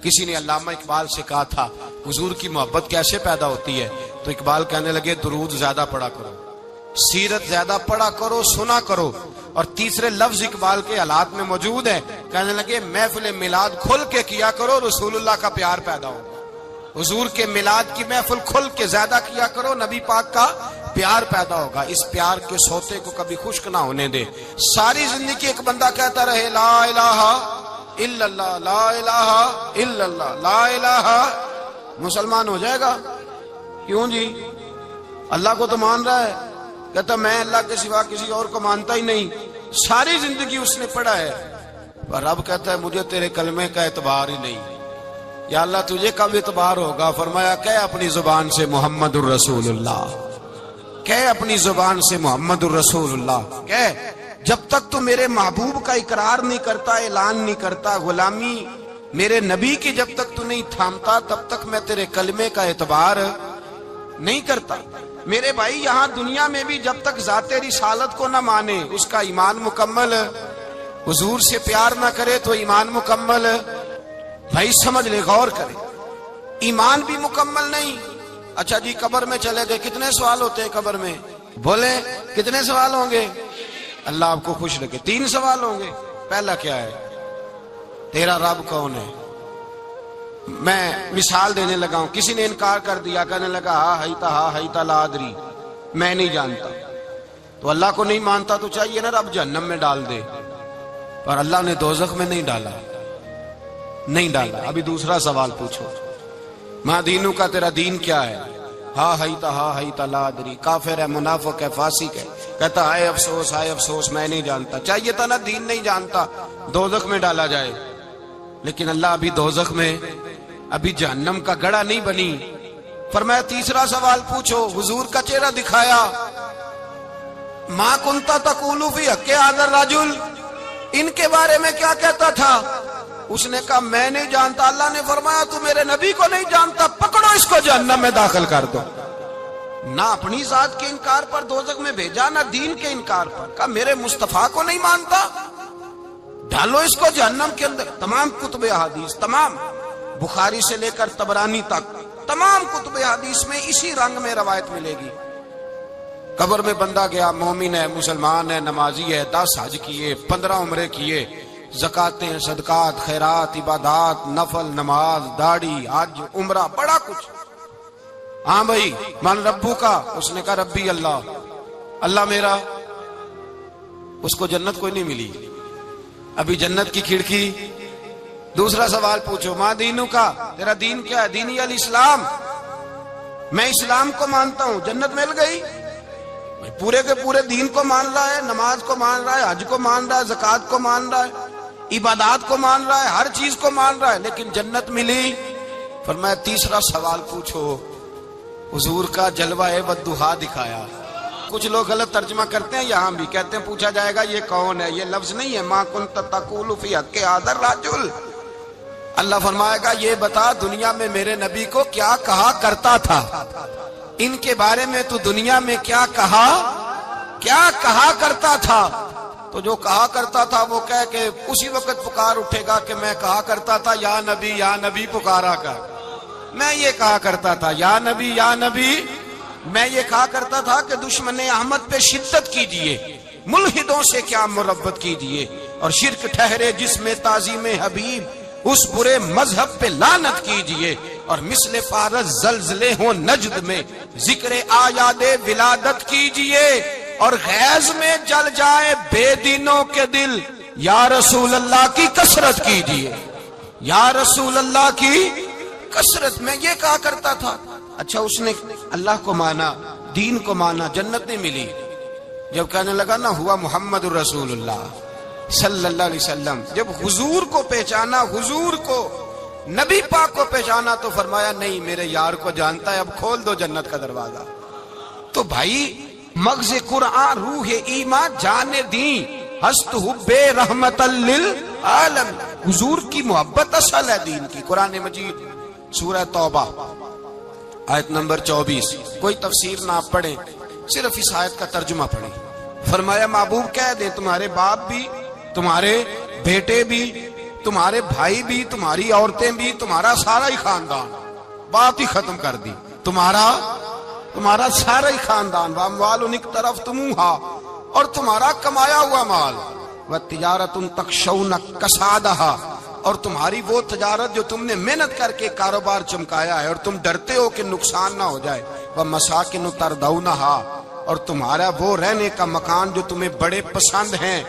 کسی نے علامہ اقبال سے کہا تھا حضور کی محبت کیسے پیدا ہوتی ہے، تو اقبال کہنے لگے درود زیادہ پڑھا کرو، سیرت زیادہ پڑھا کرو، سنا کرو. اور تیسرے لفظ اقبال کے حالات میں موجود ہے، کہنے لگے محفل میلاد کھل کے کیا کرو، رسول اللہ کا پیار پیدا ہوگا. حضور کے میلاد کی محفل کھل کے زیادہ کیا کرو، نبی پاک کا پیار پیدا ہوگا. اس پیار کے سوتے کو کبھی خشک نہ ہونے دے. ساری زندگی ایک بندہ کہتا رہے لا الہ الا اللہ، لا الہ الا اللہ، لا الہ، مسلمان ہو جائے گا. کیوں جی؟ اللہ کو تو مان رہا ہے، کہتا میں اللہ کے سوا کسی اور کو مانتا ہی نہیں. ساری زندگی اس نے پڑھا ہے، پر رب کہتا ہے مجھے تیرے کلمے کا اعتبار ہی نہیں. یا اللہ تجھے کب اعتبار ہوگا؟ فرمایا کہ اپنی زبان سے محمد الرسول اللہ، کہ اپنی زبان سے محمد الرسول اللہ، کہ جب تک تو میرے محبوب کا اقرار نہیں کرتا، اعلان نہیں کرتا، غلامی میرے نبی کی جب تک تو نہیں تھامتا، تب تک میں تیرے کلمے کا اعتبار نہیں کرتا. میرے بھائی یہاں دنیا میں بھی جب تک ذات رسالت کو نہ مانے، اس کا ایمان مکمل، حضور سے پیار نہ کرے تو ایمان مکمل، بھائی سمجھ لے، غور کرے، ایمان بھی مکمل نہیں. اچھا جی قبر میں چلے گئے، کتنے سوال ہوتے ہیں قبر میں؟ بولے کتنے سوال ہوں گے؟ اللہ آپ کو خوش رکھے. 3 سوال ہوں گے. پہلا کیا ہے؟ تیرا رب کون ہے؟ میں مثال دینے لگا ہوں. کسی نے انکار کر دیا، کہنے لگا ہا ہیتا لا ادری، میں نہیں جانتا. تو اللہ کو نہیں مانتا تو چاہیے نا رب جہنم میں ڈال دے، پر اللہ نے دوزخ میں نہیں ڈالا، نہیں ڈالا. ابھی دوسرا سوال پوچھو، ماں دینوں کا تیرا دین کیا ہے؟ ہا ہیتا لا ادری. کافر ہے، منافق ہے، فاسق ہے، کہتا ہائے افسوس، ہائے افسوس، میں نہیں جانتا. چاہیے تھا نا دین نہیں جانتا دوزخ میں ڈالا جائے. لیکن اللہ ابھی دوزخ میں، ابھی جہنم کا گڑھا نہیں بنی. فرمایا تیسرا سوال پوچھو، حضور کا چہرہ دکھایا، ما کنتا تقول فی حق ھذا الرجل، ان کے بارے میں کیا کہتا تھا؟ اس نے کہا میں نہیں جانتا. اللہ نے فرمایا تو میرے نبی کو نہیں جانتا، پکڑو اس کو جہنم میں داخل کر دو. نہ اپنی ذات کے انکار پر دوزخ میں بھیجا، نہ دین کے انکار پر. کہا میرے مصطفیٰ کو نہیں مانتا، ڈالو اس کو جہنم کے اندر. تمام کتب حدیث، تمام بخاری سے لے کر طبرانی تک، تمام کتب حدیث میں اسی رنگ میں روایت ملے گی. قبر میں بندہ گیا، مومن ہے، مسلمان ہے، نمازی ہے، 10 حج کیے، 15 عمرے کیے، زکاتیں، صدقات، خیرات، عبادات، نفل، نماز، داڑھی، حج، عمرہ، بڑا کچھ. ہاں بھائی من ربو کا؟ اس نے کہا ربی اللہ، اللہ میرا. اس کو جنت کوئی نہیں ملی، ابھی جنت کی کھڑکی. دوسرا سوال پوچھو، ماں دینوں کا تیرا دین کیا ہے؟ دینی الاسلام، میں اسلام کو مانتا ہوں. جنت مل گئی. پورے کے پورے دین کو مان رہا ہے، نماز کو مان رہا ہے، حج کو مان رہا ہے، زکات کو مان رہا ہے، عبادات کو مان رہا ہے، ہر چیز کو مان رہا ہے، لیکن جنت ملی. فرمایا تیسرا سوال پوچھو، حضور کا جلوہ والضحیٰ دکھایا. کچھ لوگ غلط ترجمہ کرتے ہیں، یہاں بھی کہتے ہیں پوچھا جائے گا یہ کون ہے. یہ لفظ نہیں ہے ما کنت تقول فی حق ھذا الرجل. اللہ فرمائے گا یہ بتا دنیا میں میرے نبی کو کیا کہا کرتا تھا، ان کے بارے میں تو دنیا میں کیا کہا کرتا تھا. تو جو کہا کرتا تھا وہ کہہ کہ اسی وقت پکار اٹھے گا کہ میں کہا کرتا تھا یا نبی پکارا کر. میں یہ کہا کرتا تھا یا نبی. میں یہ کہا کرتا تھا کہ دشمن احمد پہ شدت کیجئے، ملحدوں سے کیا مربت کیجئے، اور شرک ٹھہرے جس میں تعظیم حبیب، اس برے مذہب پہ لعنت کیجئے، اور مثل فارس زلزلے ہوں نجد میں ذکر آیاد ولادت کیجئے، اور غیظ میں جل جائے بے دینوں کے دل، یا رسول اللہ کی کثرت کیجئے، یا رسول اللہ کی کثرت. میں یہ کہا کرتا تھا. اچھا اس نے اللہ کو مانا، دین کو مانا، جنت نہیں ملی. جب کہنے لگا نا ہوا محمد الرسول اللہ صلی اللہ علیہ وسلم، جب حضور کو پہچانا، حضور کو، نبی پاک کو پہچانا، تو فرمایا نہیں میرے یار کو جانتا ہے، اب کھول دو جنت کا دروازہ. تو بھائی مغز قرآن، روح ایمان، جان دین، ہست حب رحمت للعالم. حضور کی محبت اصل ہے دین کی. قرآن مجید سورہ توبہ آیت نمبر 24. کوئی تفسیر نہ آپ پڑھیں، صرف اس آیت کا ترجمہ پڑھیں. فرمایا محبوب کہہ دیں تمہارے باپ بھی، تمہارے بیٹے بھی، تمہارے بھائی بھی، تمہاری عورتیں بھی، تمہارا سارا ہی خاندان، بات ہی ختم کر دی، تمہارا سارا ہی خاندان، واموال انک طرف تمہا، اور تمہارا کمایا ہوا مال، وتجارت تخشون کسادہا، اور تمہاری وہ تجارت جو تم نے محنت کر کے کاروبار چمکایا ہے اور تم ڈرتے ہو کہ نقصان نہ ہو جائے، ومساکن ترضونہا، اور تمہارا وہ رہنے کا مکان جو تمہیں بڑے پسند ہیں،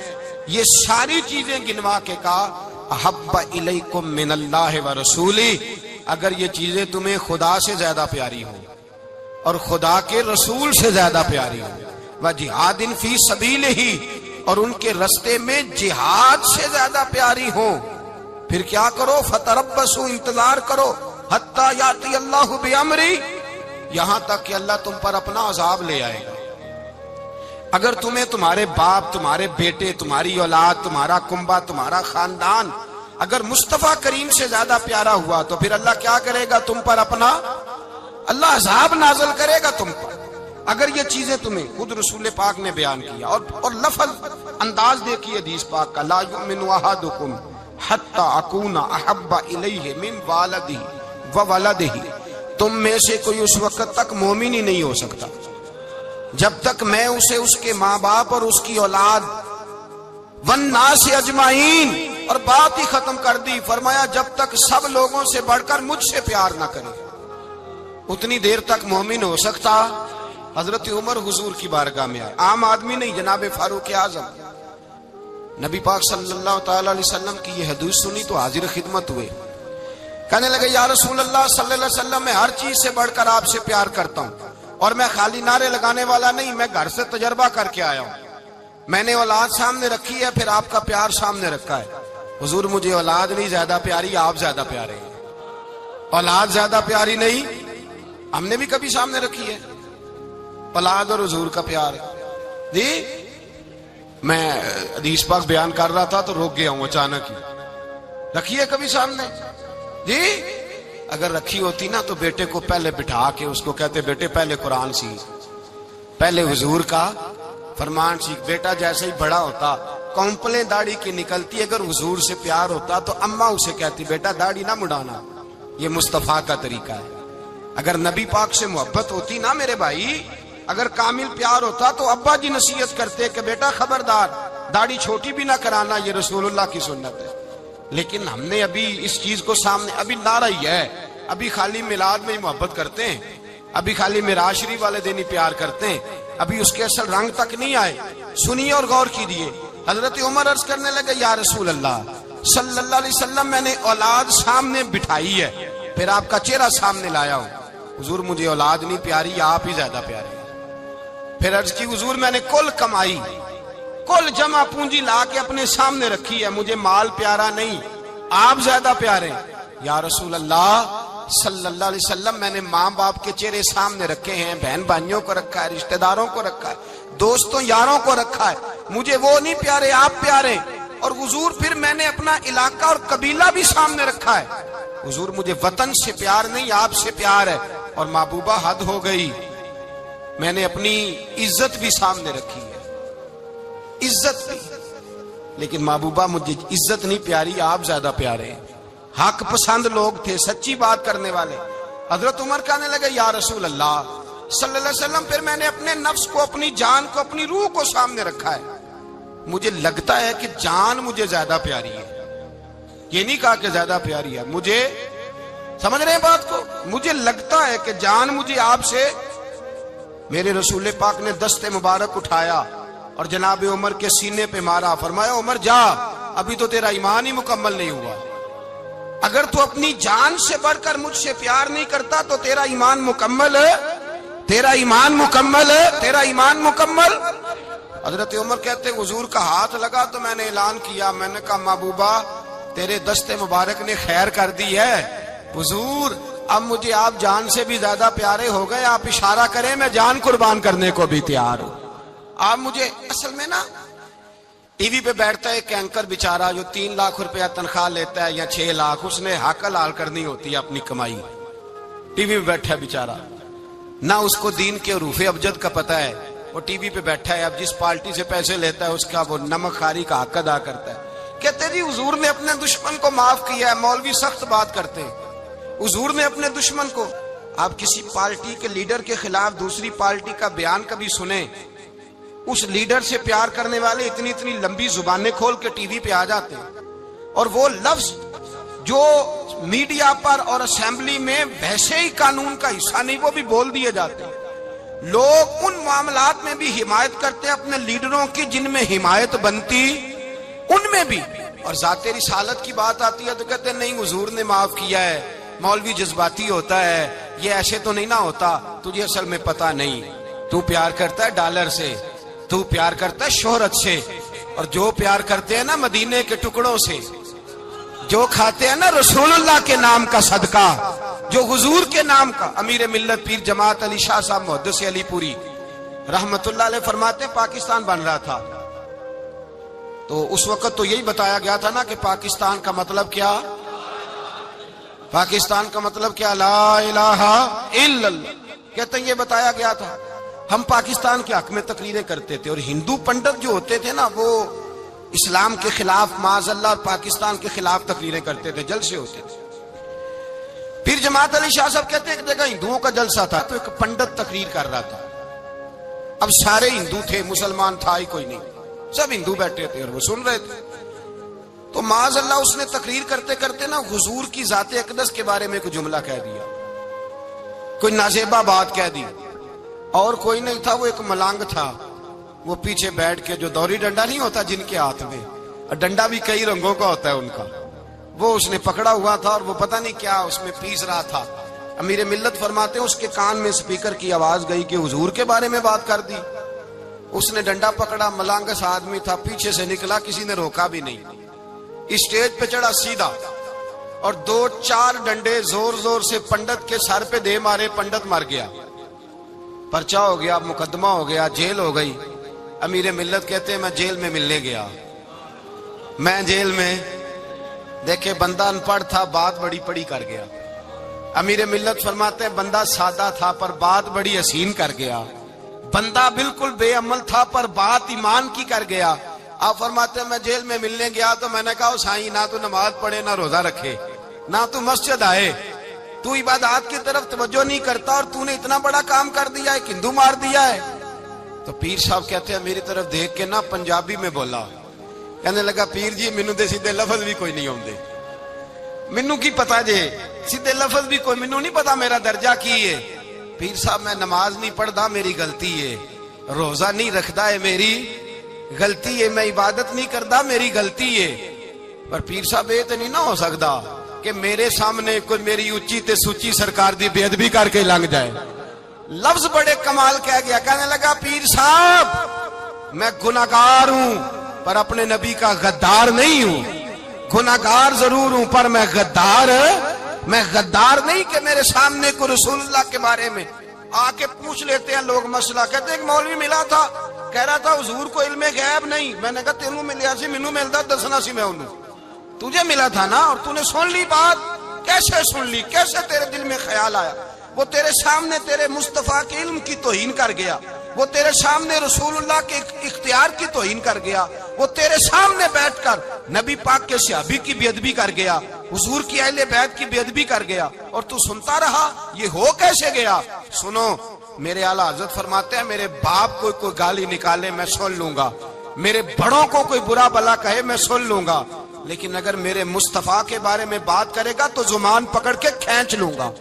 یہ ساری چیزیں گنوا کے کہا احب الیکم من اللہ ورسولہ، اگر یہ چیزیں تمہیں خدا سے زیادہ پیاری ہوں اور خدا کے رسول سے زیادہ پیاری ہوں، وجہاد فی سبیلہ، اور ان کے رستے میں جہاد سے زیادہ پیاری ہوں، پھر کیا کرو؟ فتربصوا، انتظار کرو، حتی یاتی اللہ بامری، یہاں تک کہ اللہ تم پر اپنا عذاب لے آئے گا۔ اگر تمہیں تمہارے باپ، تمہارے بیٹے، تمہاری اولاد، تمہارا کنبہ، تمہارا خاندان اگر مصطفیٰ کریم سے زیادہ پیارا ہوا تو پھر اللہ کیا کرے گا؟ تم پر اپنا اللہ عذاب نازل کرے گا تم پر، اگر یہ چیزیں تمہیں، خود رسول پاک نے بیان کیا، اور لفظ انداز دیکھیے حدیث پاک کا، لا یؤمن احدکم حتی اکون احب الیہ من والدہ وولدہ، تم میں سے کوئی اس وقت تک مومن ہی نہیں ہو سکتا جب تک میں اسے اس کے ماں باپ اور اس کی اولاد والناس اجمعین، اور بات ہی ختم کر دی، فرمایا جب تک سب لوگوں سے بڑھ کر مجھ سے پیار نہ کرے اتنی دیر تک مومن ہو سکتا۔ حضرت عمر حضور کی بارگاہ میں آئے، عام آدمی نہیں، جناب فاروق اعظم، نبی پاک صلی اللہ تعالی علیہ وسلم کی یہ حدیث سنی تو حاضر خدمت ہوئے، کہنے لگے یا رسول اللہ صلی اللہ علیہ وسلم، میں ہر چیز سے بڑھ کر آپ سے پیار کرتا ہوں، اور میں خالی نعرے لگانے والا نہیں، میں گھر سے تجربہ کر کے آیا ہوں، میں نے اولاد سامنے رکھی ہے، پھر آپ کا پیار سامنے رکھا ہے، حضور مجھے اولاد نہیں زیادہ پیاری، آپ زیادہ پیارے ہیں، اولاد زیادہ پیاری نہیں، ہم نے بھی کبھی سامنے رکھی ہے اولاد اور حضور کا پیار جی۔ میں حدیث پاک بیان کر رہا تھا تو روک گیا ہوں اچانک ہی، رکھی ہے کبھی سامنے جی؟ اگر رکھی ہوتی نا تو بیٹے کو پہلے بٹھا کے اس کو کہتے بیٹے پہلے قرآن سیکھ، پہلے حضور کا فرمان سیکھ، بیٹا جیسے ہی بڑا ہوتا کونپلیں داڑھی کی نکلتی، اگر حضور سے پیار ہوتا تو اماں اسے کہتی بیٹا داڑھی نہ مڑانا، یہ مصطفیٰ کا طریقہ ہے۔ اگر نبی پاک سے محبت ہوتی نا میرے بھائی، اگر کامل پیار ہوتا تو ابا جی نصیحت کرتے کہ بیٹا خبردار داڑھی چھوٹی بھی نہ کرانا، یہ رسول اللہ کی سنت ہے، لیکن ہم نے ابھی اس چیز کو سامنے، ابھی نعرہ ہی ہے، ابھی خالی میلاد میں ہی محبت کرتے ہیں، ابھی خالی معراج شریف والے دن ہی پیار کرتے ہیں، ابھی اس کے اصل رنگ تک نہیں آئے۔ سنیے اور غور کیجیے، حضرت عمر عرض کرنے لگے یا رسول اللہ صلی اللہ علیہ وسلم، میں نے اولاد سامنے بٹھائی ہے، پھر آپ کا چہرہ سامنے لایا ہوں، حضور مجھے اولاد نہیں پیاری، آپ ہی زیادہ پیارے ہیں۔ پھر عرض کی حضور میں نے کل کمائی، کل جمع پونجی لا کے اپنے سامنے رکھی ہے، مجھے مال پیارا نہیں، آپ زیادہ پیارے ہیں۔ یا رسول اللہ صلی اللہ علیہ وسلم، میں نے ماں باپ کے چہرے سامنے رکھے ہیں، بہن بھائیوں کو رکھا ہے، رشتہ داروں کو رکھا ہے، دوستوں یاروں کو رکھا ہے، مجھے وہ نہیں پیارے، آپ پیارے۔ اور حضور پھر میں نے اپنا علاقہ اور قبیلہ بھی سامنے رکھا ہے، حضور مجھے وطن سے پیار نہیں، آپ سے پیار ہے۔ اور محبوبہ حد ہو گئی، میں نے اپنی عزت بھی سامنے رکھی ہے، عزت بھی، لیکن محبوبہ مجھے عزت نہیں پیاری، آپ زیادہ پیارے ہیں۔ حق پسند لوگ تھے، سچی بات کرنے والے۔ حضرت عمر کہنے لگے یا رسول اللہ صلی اللہ علیہ وسلم، پھر میں نے اپنے نفس کو، اپنی جان کو، اپنی روح کو سامنے رکھا ہے، مجھے لگتا ہے کہ جان مجھے زیادہ پیاری ہے، یہ نہیں کہا کہ زیادہ پیاری ہے، مجھے، سمجھ رہے ہیں بات کو، مجھے لگتا ہے کہ جان مجھے آپ سے۔ میرے رسول پاک نے دست مبارک اٹھایا اور جناب عمر کے سینے پہ مارا، فرمایا عمر جا، ابھی تو تیرا ایمان ہی مکمل نہیں ہوا، اگر تو اپنی جان سے بڑھ کر مجھ سے پیار نہیں کرتا تو تیرا ایمان مکمل ہے، تیرا ایمان مکمل ہے، تیرا ایمان مکمل۔ حضرت عمر کہتے حضور کا ہاتھ لگا تو میں نے اعلان کیا، میں نے کہا محبوبہ تیرے دست مبارک نے خیر کر دی ہے، حضور اب مجھے آپ جان سے بھی زیادہ پیارے ہو گئے، آپ اشارہ کریں میں جان قربان کرنے کو بھی تیار ہوں۔ آپ مجھے، اصل میں نا ٹی وی پہ بیٹھتا ہے ایک اینکر بیچارہ جو 3 لاکھ روپیہ تنخواہ لیتا ہے یا 6 لاکھ، اس نے حق حلال کرنی ہوتی ہے اپنی کمائی، ٹی وی پہ بیٹھا ہے بیچارہ، نہ اس کو دین کے حروف ابجد کا پتہ ہے، وہ ٹی وی پہ بیٹھا ہے، اب جس پارٹی سے پیسے لیتا ہے اس کا وہ نمک خاری کا حق ادا کرتا ہے، کہتے جی حضور نے اپنے دشمن کو معاف کیا ہے. مولوی سخت بات کرتے ہیں. حضور نے اپنے دشمن کو. آپ کسی پارٹی کے لیڈر کے خلاف دوسری پارٹی کا بیان کبھی سنیں, اس لیڈر سے پیار کرنے والے اتنی اتنی لمبی زبانیں کھول کے ٹی وی پہ آ جاتے ہیں, اور وہ لفظ جو میڈیا پر اور اسمبلی میں ویسے ہی قانون کا حصہ نہیں وہ بھی بول دیے جاتے ہیں. لوگ ان معاملات میں بھی حمایت کرتے ہیں اپنے لیڈروں کی جن میں حمایت بنتی ان میں بھی, اور ذات رسالت کی بات آتی ہے تو کہتے ہیں نہیں حضور نے معاف کیا ہے, مولوی جذباتی ہوتا ہے, یہ ایسے تو نہیں نہ ہوتا, تجھے اصل میں پتا نہیں, تو پیار کرتا ہے ڈالر سے, تو پیار کرتا ہے شہرت سے, اور جو پیار کرتے ہیں نا مدینے کے ٹکڑوں سے, جو کھاتے ہیں نا رسول اللہ کے نام کا صدقہ, جو حضور کے نام کا. امیر ملت پیر جماعت علی شاہ صاحب محدث علی پوری رحمت اللہ علیہ فرماتے ہیں پاکستان بن رہا تھا تو اس وقت تو یہی بتایا گیا تھا نا کہ پاکستان کا مطلب کیا, پاکستان کا مطلب کیا, لا الہ الا اللہ. کہتے ہیں یہ بتایا گیا تھا. ہم پاکستان کے حق میں تقریریں کرتے تھے, اور ہندو پنڈت جو ہوتے تھے نا وہ اسلام کے خلاف معاذ اللہ اور پاکستان کے خلاف تقریریں کرتے تھے, جلسے ہوتے تھے. پھر جماعت علی شاہ صاحب کہتے ہیں ایک جگہ ہندوؤں کا جلسہ تھا تو ایک پنڈت تقریر کر رہا تھا. اب سارے ہندو تھے, مسلمان تھا ہی کوئی نہیں, سب ہندو بیٹھے تھے اور وہ سن رہے تھے. تو معاذ اللہ اس نے تقریر کرتے کرتے نا حضور کی ذات اقدس کے بارے میں کوئی جملہ کہہ دیا, کوئی نازیبہ بات کہہ دی, اور کوئی نہیں تھا, وہ ایک ملانگ تھا, وہ پیچھے بیٹھ کے, جو دوری ڈنڈا نہیں ہوتا جن کے ہاتھ میں, اور ڈنڈا بھی کئی رنگوں کا ہوتا ہے ان کا, وہ اس نے پکڑا ہوا تھا اور وہ پتہ نہیں کیا اس میں پیس رہا تھا. امیر ملت فرماتے ہیں اس کے کان میں سپیکر کی آواز گئی کہ حضور کے بارے میں بات کر دی. اس نے ڈنڈا پکڑا, ملانگس آدمی تھا, پیچھے سے نکلا, کسی نے روکا بھی نہیں, اسٹیج پہ چڑھا سیدھا, اور 2-4 ڈنڈے زور زور سے پنڈت کے سر پہ دے مارے, پنڈت مر گیا, پرچہ ہو گیا, مقدمہ ہو گیا, جیل ہو گئی. امیر ملت کہتے ہیں میں جیل میں ملنے گیا, میں جیل میں دیکھے بندہ ان پڑھ تھا, بات بڑی پڑی کر گیا. امیر ملت فرماتے ہیں بندہ سادہ تھا پر بات بڑی حسین کر گیا, بندہ بالکل بے عمل تھا پر بات ایمان کی کر گیا. آپ فرماتے ہیں میں جیل میں ملنے گیا تو میں نے کہا سائیں نہ تو نماز پڑھے, نہ روزہ رکھے, نہ تو مسجد آئے, تو عبادات کی طرف توجہ نہیں کرتا, اور تو نے اتنا بڑا کام کر دیا ہے, ہندو مار دیا ہے. تو پیر صاحب کہتے ہیں میری طرف دیکھ کے نا پنجابی میں بولا, کہنے لگا پیر جی مینوں دے سیدھے لفظ بھی کوئی نہیں ہوندے, مینوں کی پتا جے سیدھے لفظ بھی کوئی, مینوں نہیں پتا میرا درجہ کی ہے. پیر صاحب میں نماز نہیں پڑھدا میری غلطی ہے, روزہ نہیں رکھدا ہے میری غلطی ہے, میں عبادت نہیں کردا میری غلطی ہے. پر پیر صاحب یہ تو نہیں نہ ہو سکدا کہ میرے سامنے کوئی میری اونچی تے سچی سرکار دی بے ادبی کر کے لنگ جائے. لفظ بڑے کمال کہہ گیا, کہنے لگا پیر صاحب میں گناہگار ہوں پر اپنے نبی کا غدار نہیں ہوں, گناہگار ضرور ہوں پر میں غدار نہیں کہ میرے سامنے کو رسول اللہ کے بارے میں آ کے پوچھ لیتے ہیں لوگ مسئلہ. کہتے ہیں ایک مولوی ملا تھا, کہہ رہا تھا حضور کو علم غیب نہیں. میں نے کہا تینوں ملیا سی, مینوں ملدا دسنا سی, میں انہوں تجھے ملا تھا نا, اور تو نے سن لی بات, کیسے سن لی, کیسے تیرے دل میں خیال آیا. وہ تیرے سامنے تیرے مصطفیٰ کے علم کی توہین کر گیا, وہ تیرے سامنے رسول اللہ کے اختیار کی توہین کر گیا, وہ تیرے سامنے بیٹھ کر نبی پاک کے صحابی کی بے ادبی کر گیا, حضور کی اہل بیت کی بے ادبی کر گیا, اور تو سنتا رہا. یہ ہو کیسے گیا؟ سنو, میرے اعلیٰ حضرت فرماتے ہیں میرے باپ کو کوئی گالی نکالے میں سن لوں گا, میرے بڑوں کو کوئی برا بلا کہے میں سن لوں گا, لیکن اگر میرے مصطفیٰ کے بارے میں بات کرے گا تو زبان پکڑ کے کھینچ لوں گا,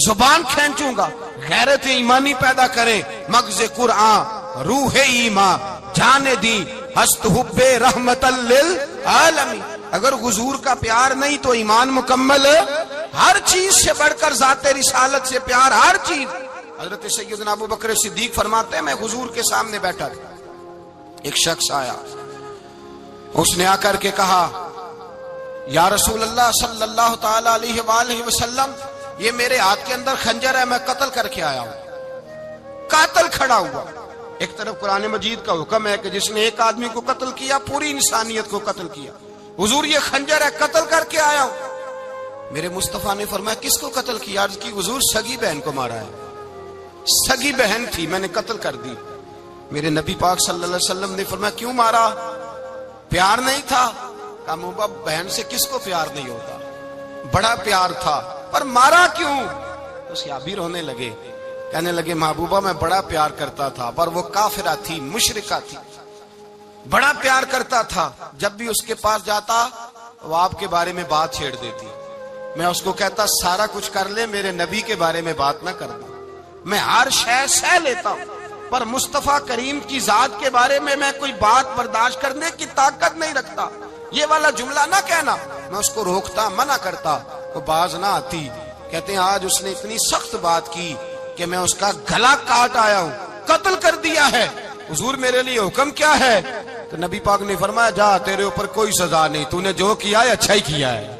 زبان کھینچوں گا. غیرت ایمانی پیدا کرے مغز قرآن روح ایمان جانے دی ہست حب رحمت للعالمین. اگر حضور کا پیار نہیں تو ایمان مکمل, ہر چیز سے بڑھ کر ذات رسالت سے پیار, ہر چیز. حضرت سیدنا ابو بکر صدیق فرماتے ہیں میں حضور کے سامنے بیٹھا تھا, ایک شخص آیا, اس نے آ کر کے کہا یا رسول اللہ صلی اللہ تعالی علیہ وآلہ وسلم, یہ میرے ہاتھ کے اندر خنجر ہے, میں قتل کر کے آیا ہوں. قاتل کھڑا ہوا. ایک طرف قرآن مجید کا حکم ہے کہ جس نے ایک آدمی کو قتل کیا پوری انسانیت کو قتل کیا. حضور یہ خنجر ہے, قتل کر کے آیا ہوں. میرے مصطفیٰ نے فرمایا کس کو قتل کیا؟ عرض کی حضور سگی بہن کو مارا ہے, سگی بہن تھی میں نے قتل کر دی. میرے نبی پاک صلی اللہ علیہ وسلم نے فرمایا کیوں مارا؟ پیار نہیں تھا؟ کہا محبوبہ بہن سے کس کو پیار نہیں ہوتا، بڑا پیار تھا، پر مارا کیوں؟ تو صحابی رونے لگے، کہنے لگے محبوبہ میں بڑا پیار کرتا تھا، پر وہ کافرہ تھی، مشرکہ تھی، بڑا پیار کرتا تھا، جب بھی اس کے پاس جاتا وہ آپ کے بارے میں بات چھیڑ دیتی، میں اس کو کہتا سارا کچھ کر لے میرے نبی کے بارے میں بات نہ کر دیں، میں ہر شے سہ لیتا ہوں، پر مصطفیٰ کریم کی ذات کے بارے میں کوئی بات برداشت کرنے کی طاقت نہیں رکھتا، یہ والا جملہ نہ کہنا۔ میں اس کو روکتا، منع کرتا، وہ باز نہ آتی۔ کہتے ہیں آج اس نے اتنی سخت بات کی کہ میں اس کا گلا کاٹ آیا ہوں، قتل کر دیا ہے، حضور میرے لیے حکم کیا ہے؟ تو نبی پاک نے فرمایا جا، تیرے اوپر کوئی سزا نہیں، تو نے جو کیا ہے اچھا ہی کیا ہے،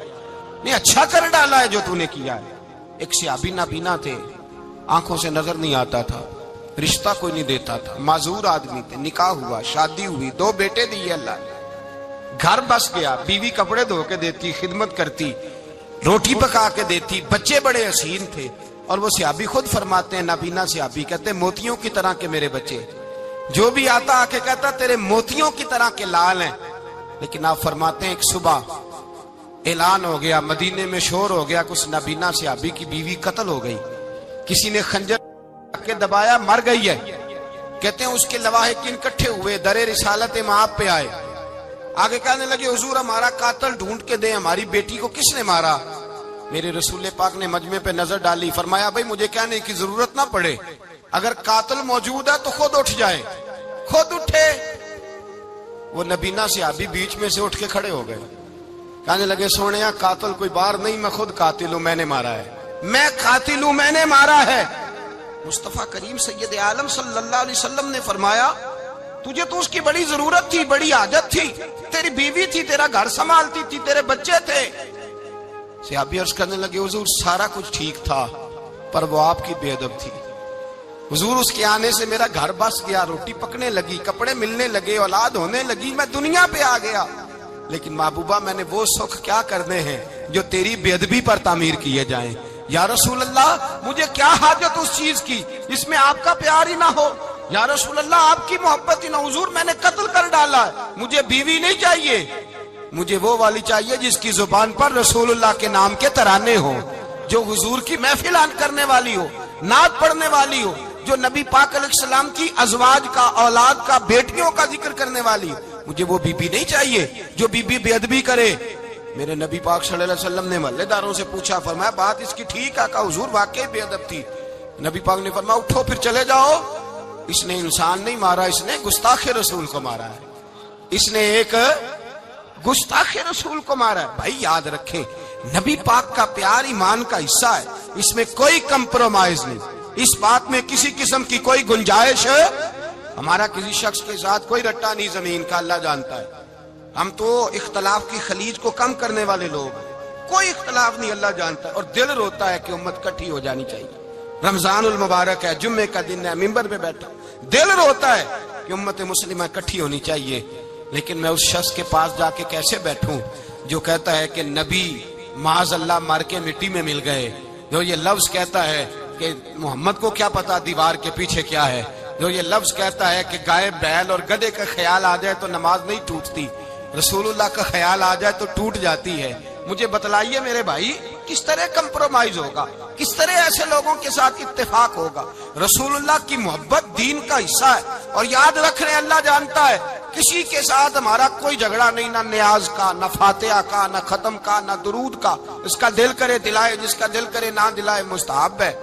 نہیں اچھا کر ڈالا ہے جو تو نے کیا ہے۔ ایک صحابی نابینا تھے، آنکھوں سے نظر نہیں آتا تھا، رشتہ کوئی نہیں دیتا تھا، معذور آدمی تھے، نکاح ہوا، شادی ہوئی، 2 بیٹے دیے اللہ نے، گھر بس گیا، بیوی کپڑے دھو کے دیتی، خدمت کرتی، روٹی پکا کے دیتی، بچے بڑے حسین تھے، اور وہ صحابی خود فرماتے ہیں، نابینا صحابی کہتے ہیں موتیوں کی طرح کے میرے بچے، جو بھی آتا آ کے کہتا تیرے موتیوں کی طرح کے لال ہیں۔ لیکن آپ فرماتے ہیں ایک صبح اعلان ہو گیا، مدینے میں شور ہو گیا کہ اس نابینا صحابی کی بیوی قتل ہو گئی، کسی نے خنجر کے دبایا، مر گئی ہے۔ کہتے ہیں اس کے لواحقین اکٹھے ہوئے، در رسالت مآب پہ آئے، آگے کہنے لگے حضور ہمارا قاتل ڈھونڈ کے دیں، ہماری بیٹی کو کس نے مارا؟ میرے رسول پاک نے مجمع پہ نظر ڈالی، فرمایا بھائی مجھے کہنے کی ضرورت نہ پڑے، اگر قاتل موجود ہے تو خود اٹھ جائے۔ خود اٹھے، وہ نبینا صحابی بیچ میں سے اٹھ کے کھڑے ہو گئے، کہنے لگے سونیا قاتل کوئی باہر نہیں، میں خود قاتل ہوں، میں نے مارا ہے، میں قاتل ہوں، میں نے مارا ہے۔ مصطفیٰ کریم سید عالم صلی اللہ علیہ وسلم نے فرمایا تجھے تو اس کی بڑی ضرورت تھی، بڑی حاجت تھی، تیری بیوی تھی، تیرا گھر سنبھالتی تھی، تیرے بچے تھے۔ صحابی عرض کرنے لگے حضور سارا کچھ ٹھیک تھا، پر وہ آپ کی بے ادب تھی، حضور اس کے آنے سے میرا گھر بس گیا، روٹی پکنے لگی، کپڑے ملنے لگے، اولاد ہونے لگی، میں دنیا پہ آ گیا، لیکن محبوبہ میں نے وہ سکھ کیا کرنے ہیں جو تیری بے ادبی پر تعمیر کیے جائیں۔ یا رسول اللہ مجھے کیا حاجت اس چیز کی جس میں آپ کا پیار ہی نہ ہو، یا رسول اللہ آپ کی محبت ہی نہ، حضور میں نے قتل کر ڈالا ہے، مجھے بیوی نہیں چاہیے، مجھے وہ والی چاہیے جس کی زبان پر رسول اللہ کے نام کے ترانے ہو، جو حضور کی محفل کرنے والی ہو، نعت پڑھنے والی ہو، جو نبی پاک علیہ السلام کی ازواج کا، اولاد کا، بیٹیوں کا ذکر کرنے والی ہو، مجھے وہ بی بی نہیں چاہیے جو بی بی بے ادبی کرے۔ میرے نبی پاک صلی اللہ علیہ وسلم نے محلے داروں سے پوچھا، فرمایا بات اس کی ٹھیک ہے؟ کہا حضور واقعی بے ادب تھی۔ نبی پاک نے فرمایا اٹھو پھر چلے جاؤ، اس نے انسان نہیں مارا، اس نے گستاخ رسول کو مارا ہے، اس نے ایک گستاخ رسول کو مارا ہے۔ بھائی یاد رکھیں نبی پاک کا پیار ایمان کا حصہ ہے، اس میں کوئی کمپرومائز نہیں، اس بات میں کسی قسم کی کوئی گنجائش ہے۔ ہمارا کسی شخص کے ساتھ کوئی رٹا نہیں زمین کا، اللہ جانتا ہے، ہم تو اختلاف کی خلیج کو کم کرنے والے لوگ ہیں، کوئی اختلاف نہیں، اللہ جانتا ہے، اور دل روتا ہے کہ امت کٹھی ہو جانی چاہیے۔ رمضان المبارک ہے، جمعے کا دن ہے، منبر پہ بیٹھا، دل روتا ہے کہ امت مسلمہ کٹھی ہونی چاہیے، لیکن میں اس شخص کے پاس جا کے کیسے بیٹھوں جو کہتا ہے کہ نبی معاذ اللہ مر کے مٹی میں مل گئے، جو یہ لفظ کہتا ہے کہ محمد کو کیا پتا دیوار کے پیچھے کیا ہے، جو یہ لفظ کہتا ہے کہ گائے بیل اور گدھے کا خیال آ جائے تو نماز نہیں ٹوٹتی، رسول اللہ کا خیال آ جائے تو ٹوٹ جاتی ہے۔ مجھے بتلائیے میرے بھائی کس طرح کمپرومائز ہوگا، کس طرح ایسے لوگوں کے ساتھ اتفاق ہوگا؟ رسول اللہ کی محبت دین کا حصہ ہے، اور یاد رکھ رہے ہیں اللہ جانتا ہے کسی کے ساتھ ہمارا کوئی جھگڑا نہیں، نہ نیاز کا، نہ فاتحہ کا، نہ ختم کا، نہ درود کا، اس کا دل کرے دلائے، جس کا دل کرے نہ دلائے، مستحب ہے۔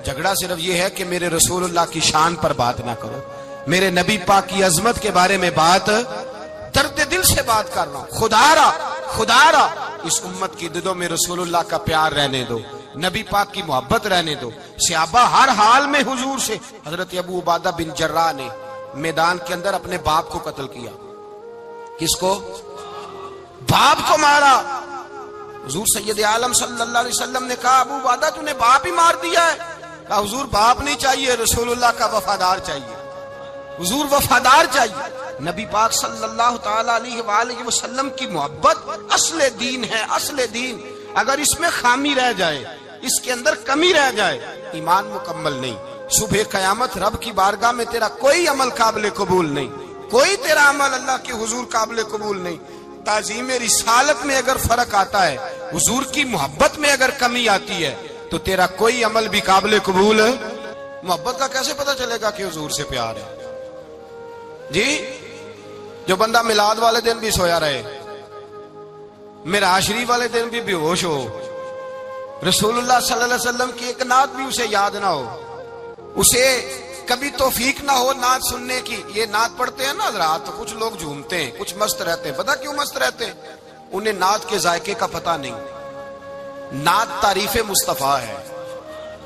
جھگڑا صرف یہ ہے کہ میرے رسول اللہ کی شان پر بات نہ کرو، میرے نبی پاک کی عظمت کے بارے میں بات، درد دل سے بات کر رہا ہوں، خدا را اس امت کی دلوں میں رسول اللہ کا پیار رہنے دو، نبی پاک کی محبت رہنے دو۔ صحابہ ہر حال میں حضور سے، حضرت ابو عبادہ بن جراح نے میدان کے اندر اپنے باپ کو قتل کیا، کس کو؟ باپ کو مارا۔ حضور سید عالم صلی اللہ علیہ وسلم نے کہا ابو عبادہ تو نے باپ ہی مار دیا ہے؟ کہا حضور باپ نہیں چاہیے، رسول اللہ کا وفادار چاہیے، حضور وفادار چاہیے۔ نبی پاک صلی اللہ تعالی علیہ وآلہ وسلم کی محبت اصل دین ہے، اصل دین۔ اگر اس میں خامی رہ جائے، اس کے اندر کمی رہ جائے، ایمان مکمل نہیں۔ صبح قیامت رب کی بارگاہ میں تیرا کوئی عمل قابل قبول نہیں، کوئی تیرا عمل اللہ کے حضور قابل قبول نہیں۔ تعظیم رسالت میں اگر فرق آتا ہے، حضور کی محبت میں اگر کمی آتی ہے، تو تیرا کوئی عمل بھی قابل قبول ہے۔ محبت کا کیسے پتہ چلے گا کہ حضور سے پیار ہے؟ جی، جو بندہ میلاد والے دن بھی سویا رہے، معراج شریف والے دن بھی بے ہوش ہو، رسول اللہ صلی اللہ علیہ وسلم کی ایک نعت بھی اسے یاد نہ ہو، اسے کبھی توفیق نہ ہو نعت سننے کی۔ یہ نعت پڑھتے ہیں نا حضرات، تو کچھ لوگ جھومتے ہیں، کچھ مست رہتے ہیں۔ پتہ کیوں مست رہتے ہیں؟ انہیں نعت کے ذائقے کا پتہ نہیں۔ نعت تعریف مصطفیٰ ہے،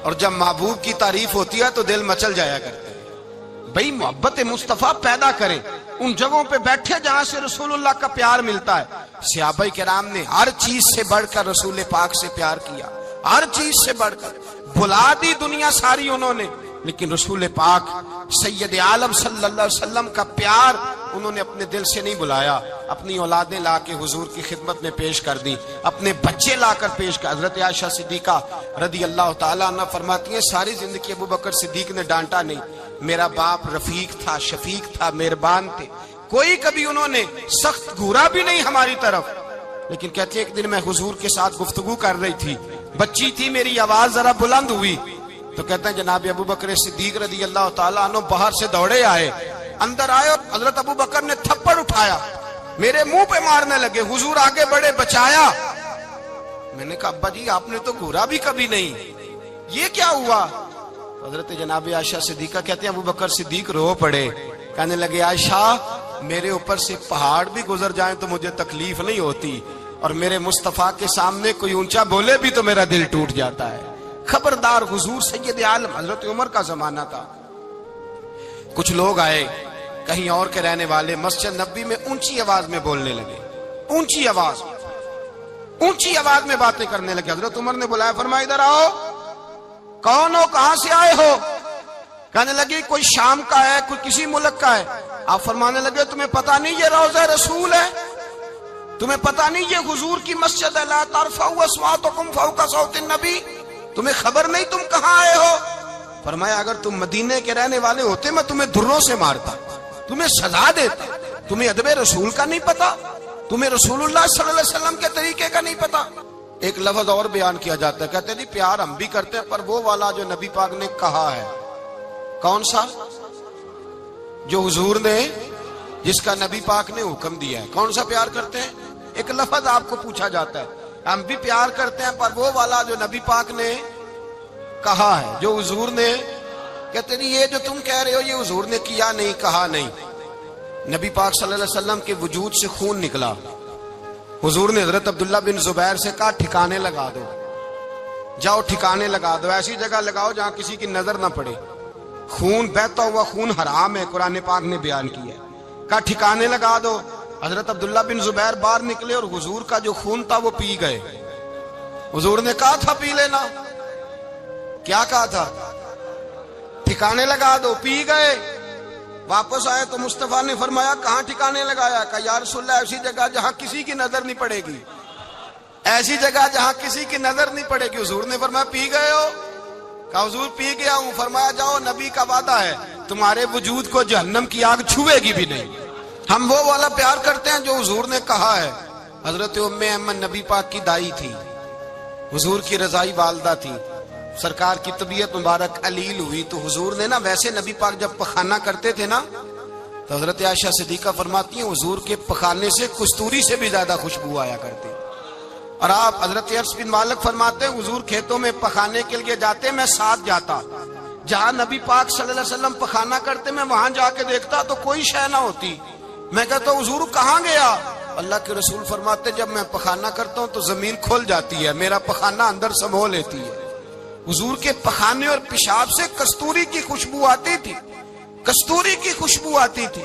اور جب محبوب کی تعریف ہوتی ہے تو دل مچل جایا کرتے ہیں۔ بھئی محبت مصطفیٰ پیدا کریں، ان جگہوں پہ بیٹھے جہاں سے رسول اللہ کا پیار ملتا ہے۔ صحابہ کرام نے ہر چیز سے بڑھ کر رسول پاک سے پیار کیا، ہر چیز سے بڑھ کر۔ بھلا دی دنیا ساری انہوں نے، لیکن رسول پاک سید عالم صلی اللہ علیہ وسلم کا پیار انہوں نے اپنے دل سے نہیں بلایا۔ اپنی اولادیں لا کے حضور کی خدمت میں پیش کر دی، اپنے بچے لا کر پیش کر۔ حضرت عائشہ صدیقہ رضی اللہ تعالیٰ عنہ فرماتی ہیں ساری زندگی ابو بکر صدیق نے ڈانٹا نہیں، میرا باپ رفیق تھا، شفیق تھا، مہربان تھے، کوئی کبھی انہوں نے سخت گھورا بھی نہیں ہماری طرف۔ لیکن کہتے ہیں ایک دن میں حضور کے ساتھ گفتگو کر رہی تھی، بچی تھی، میری آواز ذرا بلند ہوئی، تو کہتے ہیں جناب ابو بکر صدیق رضی اللہ تعالیٰ عنہ باہر سے دوڑے آئے، اندر آئے اور حضرت ابو بکر نے تھپڑ اٹھایا، میرے منہ پہ مارنے لگے۔ حضور آگے بڑھے، بچایا۔ میں نے کہا ابا جی آپ نے تو گھورا بھی کبھی نہیں، یہ کیا ہوا؟ حضرت جناب عائشہ صدیقہ کہتے ہیں ابو بکر صدیق رو پڑے، کہنے لگے عائشہ میرے اوپر سے پہاڑ بھی گزر جائیں تو مجھے تکلیف نہیں ہوتی، اور میرے مصطفیٰ کے سامنے کوئی اونچا بولے بھی تو میرا دل ٹوٹ جاتا ہے۔ خبردار، حضور سید عالم، حضرت عمر کا زمانہ تھا، کچھ لوگ آئے کہیں اور کے رہنے والے، مسجد نبوی میں اونچی آواز میں بولنے لگے، اونچی آواز میں باتیں کرنے لگے۔ حضرت عمر نے بلایا، فرمایا ادھر آؤ، کون ہو، کہاں سے آئے ہو؟ کہنے لگے کوئی شام کا ہے، کوئی کسی ملک کا ہے۔ آپ فرمانے لگے تمہیں پتہ نہیں یہ روضہ رسول ہے؟ تمہیں پتہ نہیں یہ حضور کی مسجد ہے؟ لا ترفعوا اصواتکم فوق صوت النبی، تمہیں خبر نہیں تم کہاں آئے ہو؟ فرمایا اگر تم مدینے کے رہنے والے ہوتے میں تمہیں دھروں سے مارتا، تمہیں سزا دیتا۔ تمہیں ادب رسول کا نہیں پتا، تمہیں رسول اللہ صلی اللہ علیہ وسلم کے طریقے کا نہیں پتا۔ ایک لفظ اور بیان کیا جاتا ہے، کہتے ہیں پیار ہم بھی کرتے ہیں پر وہ والا جو نبی پاک نے کہا ہے۔ کون سا؟ جو حضور نے، جس کا نبی پاک نے حکم دیا ہے۔ کون سا پیار کرتے ہیں؟ ایک لفظ آپ کو پوچھا جاتا ہے، ہم بھی پیار کرتے ہیں پر وہ والا جو نبی پاک نے کہا ہے، جو حضور نے۔ کہتے نہیں یہ جو تم کہہ رہے ہو یہ حضور نے کیا نہیں، کہا نہیں۔ نبی پاک صلی اللہ علیہ وسلم کے وجود سے خون نکلا، حضور نے حضرت عبداللہ بن زبیر سے کہا ٹھکانے لگا دو، جاؤ ٹھکانے لگا دو، ایسی جگہ لگاؤ جہاں کسی کی نظر نہ پڑے۔ خون بہتا ہوا خون حرام ہے، قرآن پاک نے بیان کیا ہے، کہا ٹھکانے لگا دو۔ حضرت عبداللہ بن زبیر باہر نکلے اور حضور کا جو خون تھا وہ پی گئے۔ حضور نے کہا تھا پی لینا، کیا کہا تھا؟ ٹھکانے لگا دو، پی گئے۔ واپس آئے تو مصطفیٰ نے فرمایا کہاں ٹھکانے لگایا؟ کہا یا رسول اللہ ایسی جگہ جہاں کسی کی نظر نہیں پڑے گی، ایسی جگہ جہاں کسی کی نظر نہیں پڑے گی۔ حضور نے فرمایا پی گئے ہو؟ کہا حضور پی گیا ہوں۔ فرمایا جاؤ نبی کا وعدہ ہے تمہارے وجود کو جہنم کی آگ چھوے گی بھی نہیں۔ ہم وہ والا پیار کرتے ہیں جو حضور نے کہا ہے۔ حضرت ام ایمن نبی پاک کی دائی تھی، حضور کی رضائی والدہ تھی، سرکار کی طبیعت مبارک علیل ہوئی تو حضور نے نا، ویسے نبی پاک جب پخانہ کرتے تھے نا تو حضرت عائشہ صدیقہ فرماتی ہیں حضور کے پخانے سے کستوری سے بھی زیادہ خوشبو آیا کرتی۔ اور آپ حضرت انس بن مالک فرماتے ہیں حضور کھیتوں میں پخانے کے لیے جاتے، میں ساتھ جاتا، جہاں نبی پاک صلی اللہ علیہ وسلم پخانہ کرتے میں وہاں جا کے دیکھتا تو کوئی شے نہ ہوتی۔ میں کہتا ہوں حضور کہاں گیا؟ اللہ کے رسول فرماتے جب میں پخانہ کرتا ہوں تو زمین کھل جاتی ہے، میرا پخانہ اندر سمو لیتی ہے۔ حضور کے پخانے اور پیشاب سے کستوری کی خوشبو آتی تھی، کستوری کی خوشبو آتی تھی۔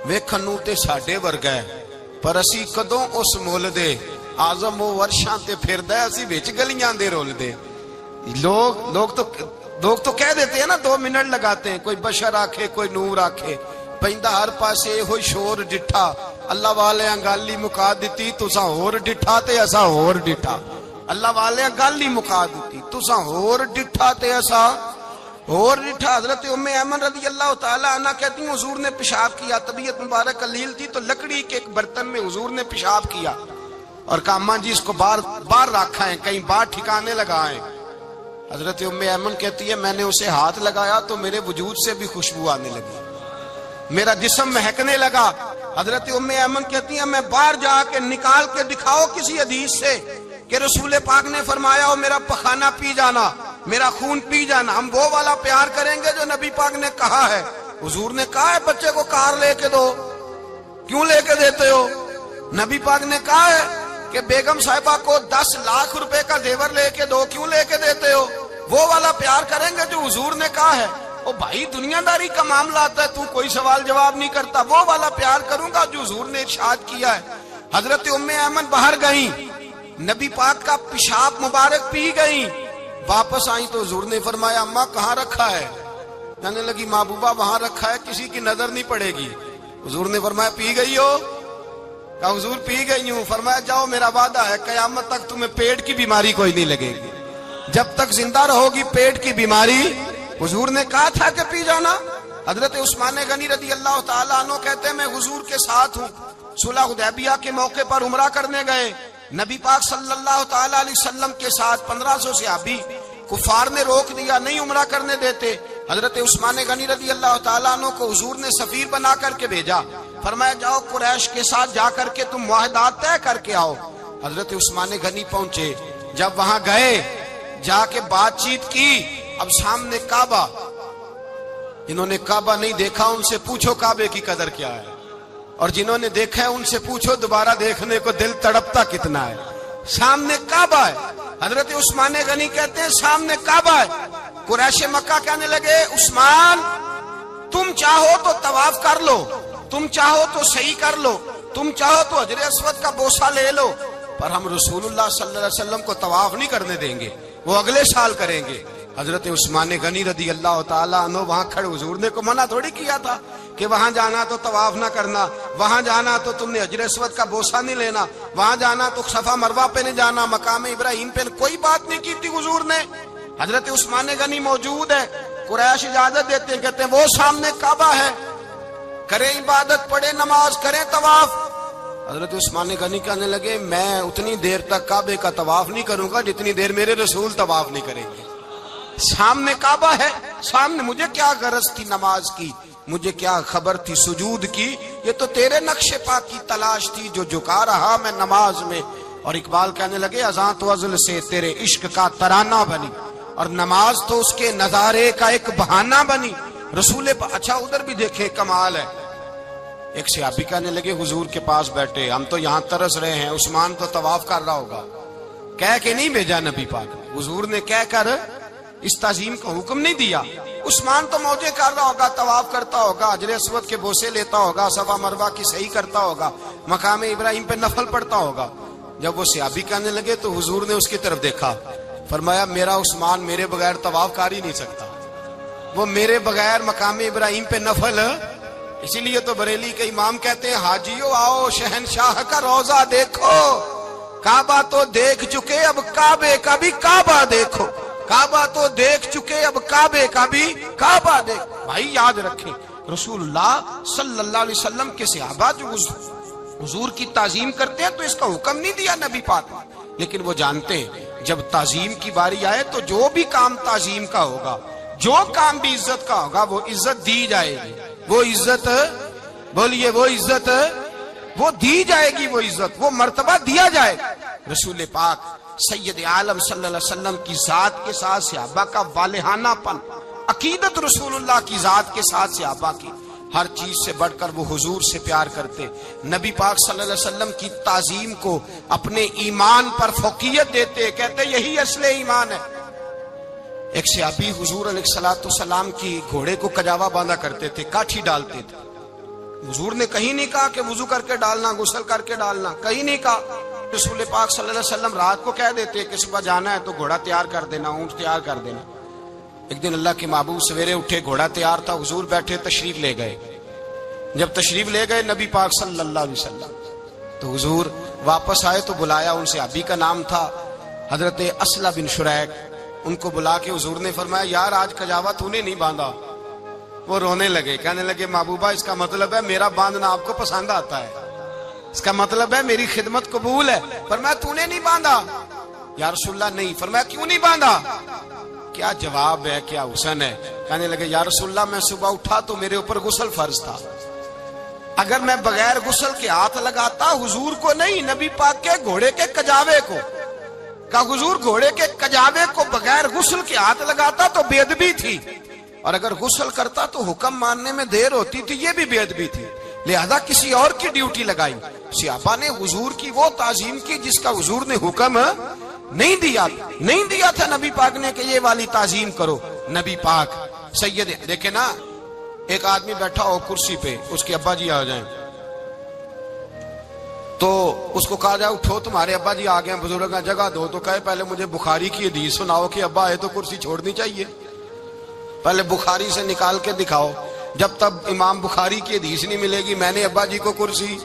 ویکھنوں تے ساڈے ورگا ہے پر اسی کدوں اس مول دے، آزم وہ ورشاں تے پھردا ہے اسی وچ گلیاں دے رول دے۔ لوگ تو کہہ دیتے ہیں نا 2 منٹ لگاتے ہیں، کوئی بشر آکھے کوئی نور آکھے، پیندا ہر پاسے ہوئی شور ڈٹھا، اللہ والے گالی مکا دیتی تساں ہور ڈٹھا تے اساں ہور ڈٹھا۔ اللہ والے گل ہی مکا دیتی تساں ہور ڈٹھا تے اساں اور ریٹھا حضرت ام ایمن رضی اللہ تعالی عنہ کہتی ہیں حضور نے پیشاب کیا، طبیعت مبارک قلیل تھی تو لکڑی کے ایک برتن میں حضور نے پیشاب کیا اور کہا اماں جی اس کو بار رکھا ہے، کہیں بار ٹھکانے لگائیں۔ حضرت ام ایمن کہتی ہے میں نے اسے ہاتھ لگایا تو میرے وجود سے بھی خوشبو آنے لگی، میرا جسم مہکنے لگا۔ حضرت ام ایمن کہتی ہیں میں باہر جا کے نکال کے دکھاؤ کسی حدیث سے کہ رسول پاک نے فرمایا ہو میرا پخانہ پی جانا، میرا خون پی جانا، ہم وہ والا پیار کریں گے جو نبی پاک نے کہا ہے۔ حضور نے کہا ہے بچے کو کار لے کے دو، کیوں لے کے دیتے ہو؟ نبی پاک نے کہا ہے کہ بیگم صاحبہ کو 10 لاکھ روپے کا زیور لے کے دو، کیوں لے کے دیتے ہو؟ وہ والا پیار کریں گے جو حضور نے کہا ہے۔ او بھائی دنیا داری کا معاملہ آتا ہے، تو کوئی سوال جواب نہیں کرتا، وہ والا پیار کروں گا جو حضور نے ارشاد کیا ہے۔ حضرت ام ایمن باہر گئیں، نبی پاک کا پیشاب مبارک پی گئیں، واپس آئیں تو حضور نے فرمایا اماں کہاں رکھا ہے؟ کہنے لگی محبوبہ وہاں رکھا ہے، کسی کی نظر نہیں پڑے گی۔ حضور نے فرمایا پی گئی ہو؟ کہا حضور پی گئی ہوں۔ فرمایا جاؤ میرا وعدہ ہے قیامت تک تمہیں پیٹ کی بیماری کوئی نہیں لگے گی، جب تک زندہ رہو گی پیٹ کی بیماری۔ حضور نے کہا تھا کہ پی جانا۔ حضرت عثمان غنی رضی اللہ تعالیٰ عنہ کہتے ہیں میں حضور کے ساتھ ہوں، صلح حدیبیہ کے موقع پر عمرہ کرنے گئے، نبی پاک صلی اللہ تعالیٰ علیہ وسلم کے ساتھ 1500 صحابی، کفار نے روک دیا نہیں عمرہ کرنے دیتے۔ حضرت عثمان غنی رضی اللہ تعالیٰ عنہ کو حضور نے سفیر بنا کر کے بھیجا، فرمایا جاؤ قریش کے ساتھ جا کر کے تم معاہدات طے کر کے آؤ۔ حضرت عثمان غنی پہنچے، جب وہاں گئے جا کے بات چیت کی، اب سامنے کعبہ، جنہوں نے کعبہ نہیں دیکھا ان سے پوچھو کعبے کی قدر کیا ہے، اور جنہوں نے دیکھا ہے ان سے پوچھو دوبارہ دیکھنے کو دل تڑپتا کتنا ہے۔ سامنے کعبہ ہے، حضرت عثمان غنی کہتے ہیں سامنے کعبہ ہے۔ قریش مکہ کہنے لگے عثمان تم چاہو تو طواف کر لو، تم چاہو تو صحیح کر لو، تم چاہو تو حجر اسود کا بوسہ لے لو، پر ہم رسول اللہ صلی اللہ علیہ وسلم کو طواف نہیں کرنے دیں گے، وہ اگلے سال کریں گے۔ حضرت عثمان غنی رضی اللہ تعالیٰ عنہ وہاں کھڑے، حضور نے کو منع تھوڑی کیا تھا کہ وہاں جانا تو طواف نہ کرنا، وہاں جانا تو تم نے حجر اسود کا بوسہ نہیں لینا، وہاں جانا تو صفا مروہ پہ نہیں جانا، مقام ابراہیم پہ کوئی بات نہیں کی تھی حضور نے۔ حضرت عثمان غنی موجود ہے، قریش اجازت دیتے ہیں، کہتے ہیں وہ سامنے کعبہ ہے، کریں عبادت، پڑھیں نماز، کریں طواف۔ حضرت عثمان غنی کہنے لگے میں اتنی دیر تک کعبے کا طواف نہیں کروں گا جتنی دیر میرے رسول طواف نہیں کریں گے۔ سامنے کعبہ ہے، سامنے، مجھے کیا غرض تھی نماز کی، مجھے کیا خبر تھی سجود کی، یہ تو تیرے نقش پاک کی تلاش تھی جو جھکا رہا میں نماز میں۔ اور اقبال کہنے لگے اذان تو ازل سے تیرے عشق کا ترانہ بنی، اور نماز تو اس کے نظارے کا ایک بہانہ بنی۔ رسول اچھا ادھر بھی دیکھیں کمال ہے، ایک صحابی کہنے لگے حضور کے پاس بیٹھے ہم تو یہاں ترس رہے ہیں، عثمان تو طواف کر رہا ہوگا، کہہ کے نہیں بھیجا نبی پاک، حضور نے کہہ کر اس تعظیم کا حکم نہیں دیا۔ عثمان تو موجے کر رہا ہوگا، طواف کرتا ہوگا، حجر اسود کے بوسے لیتا ہوگا، صفا مروہ کی صحیح کرتا ہوگا، مقام ابراہیم پہ نفل پڑھتا ہوگا۔ جب وہ صحابی کہنے لگے تو حضور نے اس کی طرف دیکھا، فرمایا میرا عثمان میرے بغیر طواف کر ہی نہیں سکتا، وہ میرے بغیر مقام ابراہیم پہ نفل۔ اسی لیے تو بریلی کے امام کہتے ہیں حاجیو آؤ شہنشاہ کا روضہ دیکھو، کعبہ تو دیکھ چکے اب کعبے کا بھی کعبہ دیکھو، کعبہ تو دیکھ چکے اب کعبے کا بھی کعبہ دیکھ۔ بھائی یاد رکھیں رسول اللہ صلی اللہ علیہ وسلم کے صحابہ جو حضور کی تعظیم کرتے ہیں تو اس کا حکم نہیں دیا نبی پاک، لیکن وہ جانتے ہیں جب تعظیم کی باری آئے تو جو بھی کام تعظیم کا ہوگا، جو کام بھی عزت کا ہوگا وہ عزت دی جائے گی، وہ عزت بولیے وہ عزت وہ دی جائے گی، وہ عزت وہ مرتبہ دیا جائے گا۔ رسول پاک سید عالم صلی اللہ علیہ وسلم کی ذات کے ساتھ صحابہ کا والہانہ پن، عقیدت رسول اللہ کی ذات کے ساتھ صحابہ کی، ہر چیز سے بڑھ کر وہ حضور سے پیار کرتے، نبی پاک صلی اللہ علیہ وسلم کی تعظیم کو اپنے ایمان پر فوقیت دیتے، کہتے یہی اصل ایمان ہے۔ ایک صحابی حضور علیہ السلام کی گھوڑے کو کجاوا باندھا کرتے تھے، کاٹھی ڈالتے تھے، حضور نے کہیں نہیں کہا کہ وضو کر کے ڈالنا، غسل کر کے ڈالنا، کہیں نہیں کہا۔ رسول پاک صلی اللہ علیہ وسلم رات کو کہہ دیتے کہ صبح جانا ہے تو گھوڑا تیار کر دینا، اونٹ تیار کر دینا۔ ایک دن اللہ کے محبوب سویرے اٹھے، گھوڑا تیار تھا، حضور بیٹھے تشریف لے گئے۔ جب تشریف لے گئے نبی پاک صلی اللہ علیہ وسلم تو حضور واپس آئے تو بلایا، ان سے ابھی کا نام تھا حضرت اسلہ بن شریک، ان کو بلا کے حضور نے فرمایا یار آج کجاوا تو نے نہیں باندھا. وہ رونے لگے, کہنے لگے محبوبہ اس کا مطلب ہے میرا باندھنا آپ کو پسند آتا ہے, اس کا مطلب ہے میری خدمت قبول ہے. فرمایا تو نے نہیں باندھا؟ یا رسول اللہ نہیں. فرمایا کیوں نہیں باندھا؟ کیا جواب ہے, کیا حسن ہے. کہنے لگے یا رسول اللہ میں صبح اٹھا تو میرے اوپر غسل فرض تھا, اگر میں بغیر غسل کے ہاتھ لگاتا حضور کو نہیں نبی پاک کے گھوڑے کے کجاوے کو, کہ حضور گھوڑے کے کجاوے کو بغیر غسل کے ہاتھ لگاتا تو بے ادبی تھی, اور اگر غسل کرتا تو حکم ماننے میں دیر ہوتی تھی, یہ بھی بے ادبی تھی, لہذا کسی اور کی ڈیوٹی لگائی. صحابہ نے حضور کی وہ تعظیم کی جس کا حضور نے حکم نہیں دیا تھا نبی پاک نے کہ یہ والی تعظیم کرو. نبی پاک سید دیکھیں نا, ایک آدمی بیٹھا ہو کرسی پہ, اس کے ابا جی آ جائیں تو اس کو کہا جائے اٹھو تمہارے ابا جی آ گئے ہیں, بزرگ جگہ دو, تو کہے پہلے مجھے بخاری کی حدیث سناؤ کہ ابا آئے تو کرسی چھوڑنی چاہیے, پہلے بخاری سے نکال کے دکھاؤ. جب تک امام بخاری کی حدیث نہیں ملے گی میں نے ابا جی کو کرسی,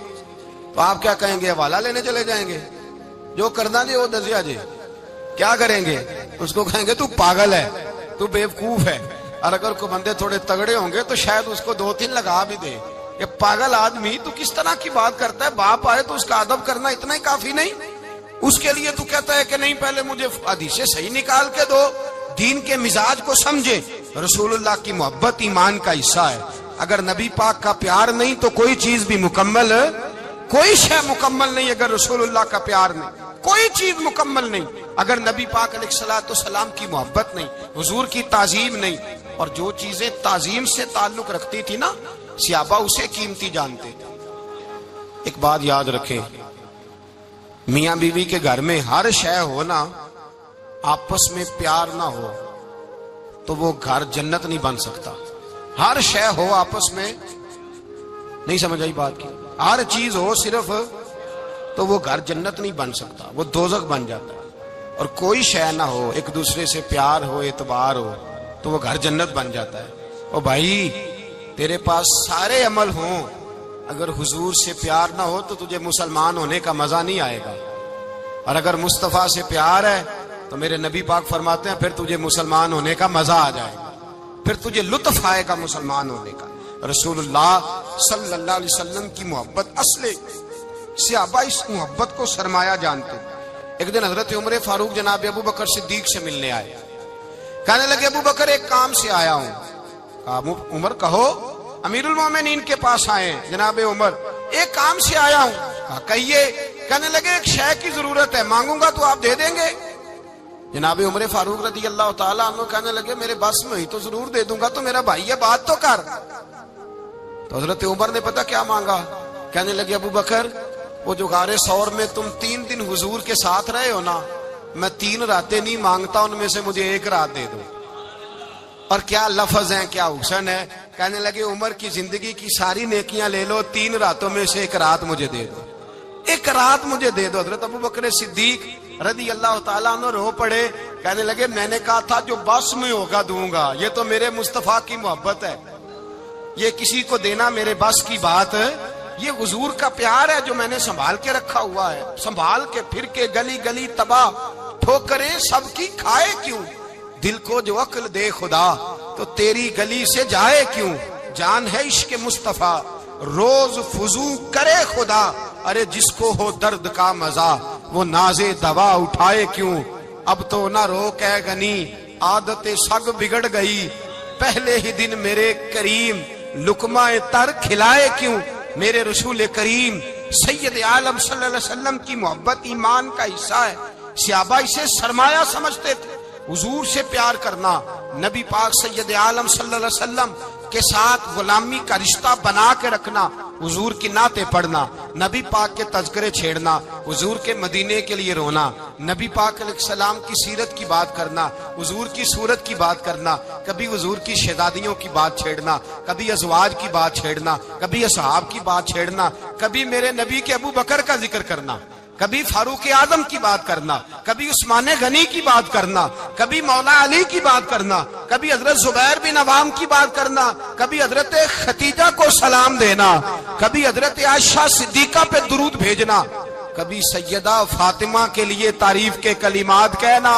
تو آپ کیا کہیں گے, حوالہ لینے چلے جائیں گے, جو کرنا جی وہ دسیا جی, کیا کریں گے, اس کو کہیں گے تو پاگل ہے, تو بیوقوف ہے. اور اگر کوئی بندے تھوڑے تگڑے ہوں گے تو شاید اس کو 2-3 لگا بھی دے, یہ پاگل آدمی تو کس طرح کی بات کرتا ہے, باپ آئے تو اس کا ادب کرنا اتنا ہی کافی نہیں, اس کے لیے تو کہتا ہے کہ نہیں پہلے مجھے حدیثیں صحیح نکال کے دو, دین کے مزاج کو سمجھے. رسول اللہ کی محبت ایمان کا حصہ ہے, اگر نبی پاک کا پیار نہیں تو کوئی چیز بھی مکمل, کوئی شے مکمل نہیں اگر رسول اللہ کا پیار نہیں, کوئی چیز مکمل نہیں اگر نبی پاک علیہ الصلوۃ والسلام کی محبت نہیں, حضور کی تعظیم نہیں. اور جو چیزیں تعظیم سے تعلق رکھتی تھی نا صحابہ اسے قیمتی جانتے تھے. ایک بات یاد رکھیں, میاں بیوی کے گھر میں ہر شے ہو نا, آپس میں پیار نہ ہو تو وہ گھر جنت نہیں بن سکتا. ہر شے ہو آپس میں, نہیں سمجھ آئی بات کی, ہر چیز ہو صرف تو وہ گھر جنت نہیں بن سکتا, وہ دوزخ بن جاتا ہے. اور کوئی شے نہ ہو, ایک دوسرے سے پیار ہو, اعتبار ہو, تو وہ گھر جنت بن جاتا ہے. او بھائی تیرے پاس سارے عمل ہوں, اگر حضور سے پیار نہ ہو تو تجھے مسلمان ہونے کا مزہ نہیں آئے گا, اور اگر مصطفیٰ سے پیار ہے تو میرے نبی پاک فرماتے ہیں پھر تجھے مسلمان ہونے کا مزہ آ جائے گا, پھر تجھے لطف آئے گا مسلمان ہونے کا. رسول اللہ صلی اللہ علیہ وسلم کی محبت اصل, صحابہ اس محبت کو سرمایہ جانتے. ایک دن حضرت عمر فاروق جناب ابو بکر صدیق سے ملنے آئے, کہنے لگے ابو بکر ایک کام سے آیا ہوں. کہا عمر کہو. امیر المومنین کے پاس آئے ہیں جناب عمر, ایک کام سے آیا ہوں. کہا کہیے. کہنے لگے ایک شے کی ضرورت ہے, مانگوں گا تو آپ دے دیں گے؟ جناب عمر فاروق رضی اللہ تعالیٰ عنہ کہنے لگے میرے بس میں ہی تو ضرور دے دوں گا, تو میرا بھائی ہے بات تو کر. تو حضرت عمر نے پتہ کیا مانگا, کہنے لگے ابو بکر وہ جو غار ثور میں تم 3 دن حضور کے ساتھ رہے ہو نا, میں 3 راتیں نہیں مانگتا, ان میں سے مجھے 1 رات دے دو. اور کیا لفظ ہیں, کیا حسن ہے. کہنے لگے عمر کی زندگی کی ساری نیکیاں لے لو, 3 راتوں میں سے 1 رات مجھے دے دو, 1 رات مجھے دے دو. حضرت ابو بکر صدیق رضی اللہ تعالیٰ عنہ رو پڑے, کہنے لگے میں نے کہا تھا جو بس میں ہوگا دوں گا, یہ تو میرے مصطفیٰ کی محبت ہے, یہ کسی کو دینا میرے بس کی بات ہے, یہ حضور کا پیار ہے جو میں نے سنبھال کے رکھا ہوا ہے. سنبھال کے پھر کے گلی گلی تباہ, ٹھوکریں سب کی کھائے کیوں, دل کو جو عقل دے خدا تو تیری گلی سے جائے کیوں. جان ہے عشق مصطفیٰ روز فضو کرے خدا, ارے جس کو ہو درد کا مزہ وہ نازے دوا اٹھائے کیوں. اب تو نہ روک ہے غنی عادت سگ بگڑ گئی, پہلے ہی دن میرے کریم لقمہ تر کھلائے کیوں. میرے رسول کریم سید عالم صلی اللہ علیہ وسلم کی محبت ایمان کا حصہ ہے. صحابہ اسے سرمایہ سمجھتے تھے, حضور سے پیار کرنا, نبی پاک سید عالم صلی اللہ علیہ وسلم کے ساتھ غلامی کا رشتہ بنا کے رکھنا, حضور کی نعتیں پڑھنا, نبی پاک کے تذکرے چھیڑنا, حضور کے مدینے کے لیے رونا, نبی پاک علیہ السلام کی سیرت کی بات کرنا, حضور کی صورت کی بات کرنا, کبھی حضور کی شہزادیوں کی بات چھیڑنا, کبھی ازواج کی بات چھیڑنا, کبھی اصحاب کی بات چھیڑنا, کبھی میرے نبی کے ابو بکر کا ذکر کرنا, کبھی فاروق اعظم کی بات کرنا, کبھی عثمان غنی کی بات کرنا, کبھی مولا علی کی بات کرنا, کبھی حضرت زبیر بن عوام کی بات کرنا, کبھی حضرت خدیجہ کو سلام دینا, کبھی حضرت عائشہ صدیقہ پہ درود بھیجنا, کبھی سیدہ فاطمہ کے لیے تعریف کے کلمات کہنا,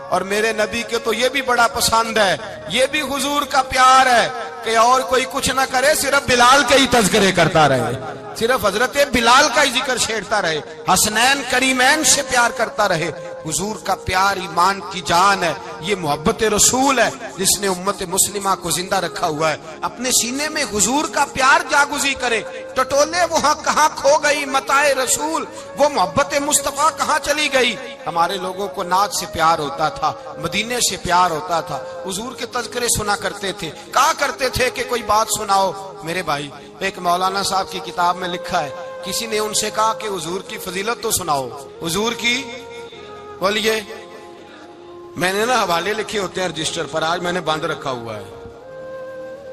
اور میرے نبی کے تو یہ بھی بڑا پسند ہے، یہ بھی حضور کا پیار ہے کہ اور کوئی کچھ نہ کرے، صرف بلال کے ہی تذکرے کرتا رہے، صرف حضرت بلال کا ہی ذکر چھیڑتا رہے، حسنین کریمین سے پیار کرتا رہے۔ حضور کا پیار ایمان کی جان ہے، یہ محبت رسول ہے جس نے امت مسلمہ کو زندہ رکھا ہوا ہے۔ اپنے سینے میں حضور کا پیار جاگزی کرے، ٹٹولے وہاں کہاں کھو گئی متاع رسول، وہ محبت مصطفیٰ کہاں چلی گئی۔ ہمارے لوگوں کو نعت سے پیار ہوتا تھا، مدینے سے پیار ہوتا تھا، حضور کے تذکرے سنا کرتے تھے، کہا کرتے تھے کہ کوئی بات سناؤ۔ میرے بھائی، ایک مولانا صاحب کی کتاب میں لکھا ہے، کسی نے ان سے کہا کہ حضور کی فضیلت تو سناؤ، حضور کی، بولیے۔ میں نے نا حوالے لکھے ہوتے ہیں رجسٹر پر، آج میں نے بند رکھا ہوا ہے،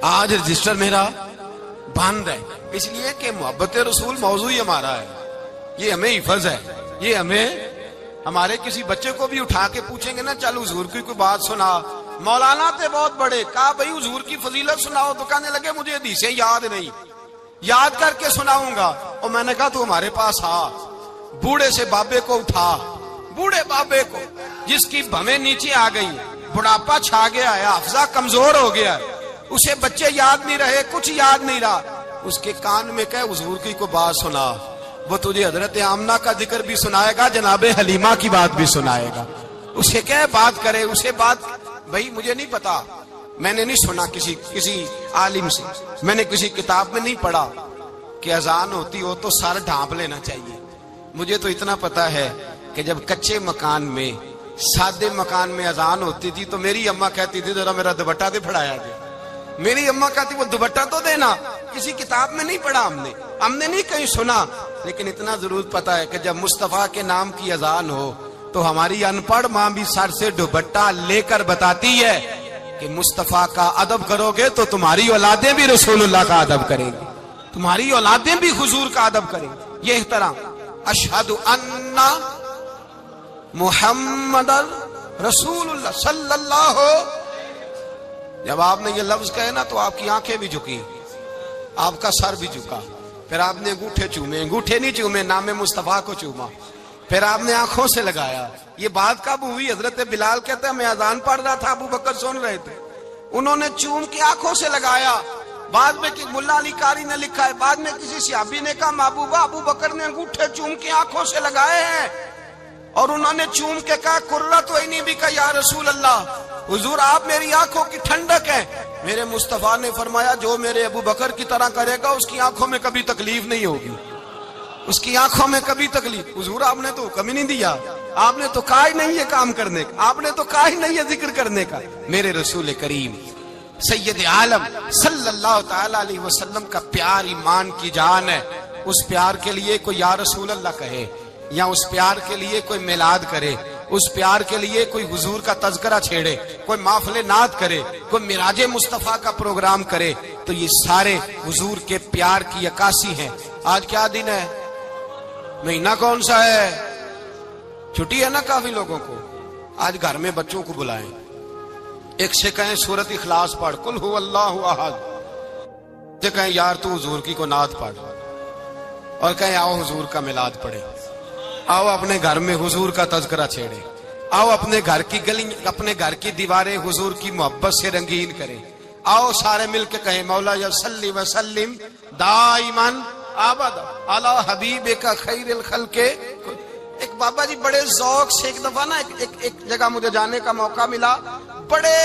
آج رجسٹر میرا بند ہے، اس لیے کہ محبت رسول موضوع ہی ہمارا ہے، یہ ہمیں حفظ ہے، یہ ہمیں، ہمارے کسی بچے کو بھی اٹھا کے پوچھیں گے نا چل حضور کی کوئی بات سنا، مولانا تھے بہت بڑے، کہا بھائی حضور کی فضیلت سناؤ، تو کہنے لگے مجھے حدیثیں یاد نہیں، یاد کر کے سناؤں گا۔ اور میں نے کہا تو ہمارے پاس آ، بوڑھے سے بابے کو اٹھا، بوڑھے بابے کو جس کی بھویں نیچے آ گئی، بڑھاپا چھا گیا ہے، حافظہ کمزور ہو گیا ہے، اسے بچے یاد نہیں رہے، کچھ یاد نہیں رہا، اس کے کان میں کہے حضور کی کوئی بات سنا، وہ تجھے حضرت آمنہ کا ذکر بھی سنائے گا، جناب حلیمہ کی بات بھی سنائے گا، اسے کہے بات کرے، اسے بات، بھائی مجھے نہیں پتا، میں نے نہیں سنا کسی عالم سے، میں نے کسی کتاب میں نہیں پڑھا کہ اذان ہوتی ہو تو سر ڈھانپ لینا چاہیے۔ مجھے تو اتنا پتا ہے کہ جب کچے مکان میں، سادے مکان میں اذان ہوتی تھی تو میری اماں کہتی تھی ذرا میرا دوپٹہ دے پھڑایا گیا، میری اماں کہتی وہ دوپٹہ تو دینا، کسی کتاب میں نہیں پڑھا ہم نے نہیں کہیں سنا، لیکن اتنا ضرور پتا ہے کہ جب مصطفیٰ کے نام کی اذان ہو تو ہماری ان پڑھ ماں بھی سر سے دوپٹہ لے کر بتاتی ہے کہ مصطفیٰ کا ادب کرو گے تو تمہاری اولادیں بھی رسول اللہ کا ادب کریں گی، تمہاری اولادیں بھی حضور کا ادب کریں گی۔ یہ احترام، اشہد ان محمد رسول اللہ صلی اللہ، جب آپ نے یہ لفظ کہے نا تو آپ کی آنکھیں بھی جھکی، آپ کا سر بھی جھکا، پھر آپ نے انگوٹھے چومے، انگوٹھے نہیں چومے، نام مصطفیٰ کو چوما، پھر آپ نے آنکھوں سے لگایا۔ یہ بات کب ہوئی؟ حضرت بلال کہتے ہیں میں اذان پڑھ رہا تھا، ابو بکر سن رہے تھے، انہوں نے چوم کے آنکھوں سے لگایا۔ بعد میں کہ ملا علی قاری نے لکھا ہے، بعد میں کسی صحابی نے کہا محبوبہ ابو بکر نے انگوٹھے چوم کے آنکھوں سے لگائے ہیں، اور انہوں نے چوم کے کہا قرۃ عینی بک یا رسول اللہ، حضور آپ میری آنکھوں کی ٹھنڈک ہے۔ میرے مصطفیٰ نے فرمایا جو میرے ابو بکر کی طرح کرے گا اس کی آنکھوں میں کبھی تکلیف نہیں ہوگی، اس کی آنکھوں میں کبھی تکلیف۔ حضور آپ نے تو حکم ہی نہیں دیا، آپ نے تو کہا ہی نہیں یہ کام کرنے کا، آپ نے تو کہا ہی نہیں یہ ذکر کرنے کا۔ میرے رسول کریم سید عالم صلی اللہ تعالی علیہ وسلم کا پیار ایمان کی جان ہے۔ اس پیار کے لیے کوئی یا رسول اللہ کہے، یا اس پیار کے لیے کوئی میلاد کرے، اس پیار کے لیے کوئی حضور کا تذکرہ چھیڑے، کوئی محفل نعت کرے، کوئی معراج مصطفیٰ کا پروگرام کرے، تو یہ سارے حضور کے پیار کی عکاسی ہیں۔ آج کیا دن ہے؟ مہینہ کون سا ہے؟ چھٹی ہے نا کافی لوگوں کو۔ آج گھر میں بچوں کو بلائیں، ایک سے کہیں سورت اخلاص پڑھ، قل هو اللہ احد، سے کہیں یار تو حضور کی کو نعت پڑھ، اور کہیں آؤ حضور کا میلاد پڑھے، آؤ اپنے گھر میں حضور کا تذکرہ چھیڑے، آؤ اپنے گھر کی گلی، اپنے گھر کی دیواریں حضور کی محبت سے رنگین کریں، آؤ سارے مل کے کہیں مولا یا صلی وسلم دائما ابدا علی حبیبک خیر الخلق۔ ایک بابا جی بڑے ذوق سے ایک دفعہ نا ایک جگہ مجھے جانے کا موقع ملا، بڑے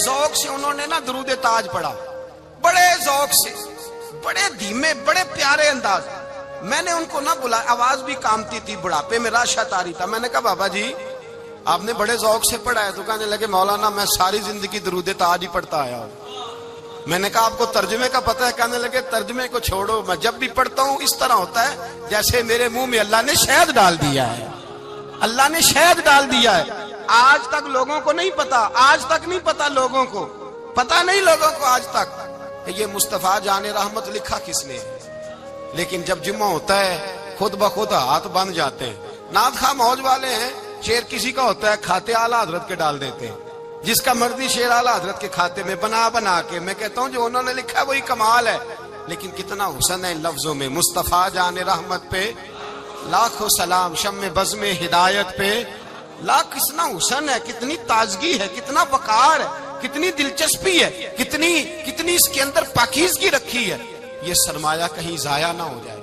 ذوق سے انہوں نے نا درود تاج پڑھا، بڑے ذوق سے، بڑے دھیمے، بڑے پیارے انداز۔ میں نے ان کو نہ بلا، آواز بھی کامتی تھی، بڑھاپے میں راشت آ رہی تھا۔ میں نے کہا بابا جی آپ نے بڑے ذوق سے پڑھا ہے، تو کہنے لگے مولانا میں ساری زندگی درود تاج ہی پڑھتا آیا ہوں۔ میں نے کہا آپ کو ترجمے کا پتہ ہے؟ کہنے لگے ترجمے کو چھوڑو، میں جب بھی پڑھتا ہوں اس طرح ہوتا ہے جیسے میرے منہ میں اللہ نے شہد ڈال دیا ہے، اللہ نے شہد ڈال دیا ہے۔ آج تک لوگوں کو نہیں پتا، آج تک نہیں پتا لوگوں کو، پتا نہیں لوگوں کو آج تک یہ مصطفیٰ جان رحمت لکھا کس نے ہے۔ لیکن جب جمعہ ہوتا ہے خود بخود ہاتھ بن جاتے ہیں۔ نعت خواہ موج والے ہیں، شعر کسی کا ہوتا ہے کھاتے اعلیٰ حضرت کے ڈال دیتے ہیں، جس کا مرضی شعر اعلیٰ حضرت کے کھاتے میں بنا کے۔ میں کہتا ہوں جو انہوں نے لکھا ہے وہی کمال ہے، لیکن کتنا حسن ہے ان لفظوں میں۔ مصطفیٰ جان رحمت پہ لاکھوں سلام، شم بزم ہدایت پہ لا کتنا حسن ہے، کتنی تازگی ہے، کتنا وقار ہے، کتنی دلچسپی ہے، کتنی اس کے اندر پاکیزگی رکھی ہے. یہ سرمایہ کہیں ضائع نہ ہو جائے.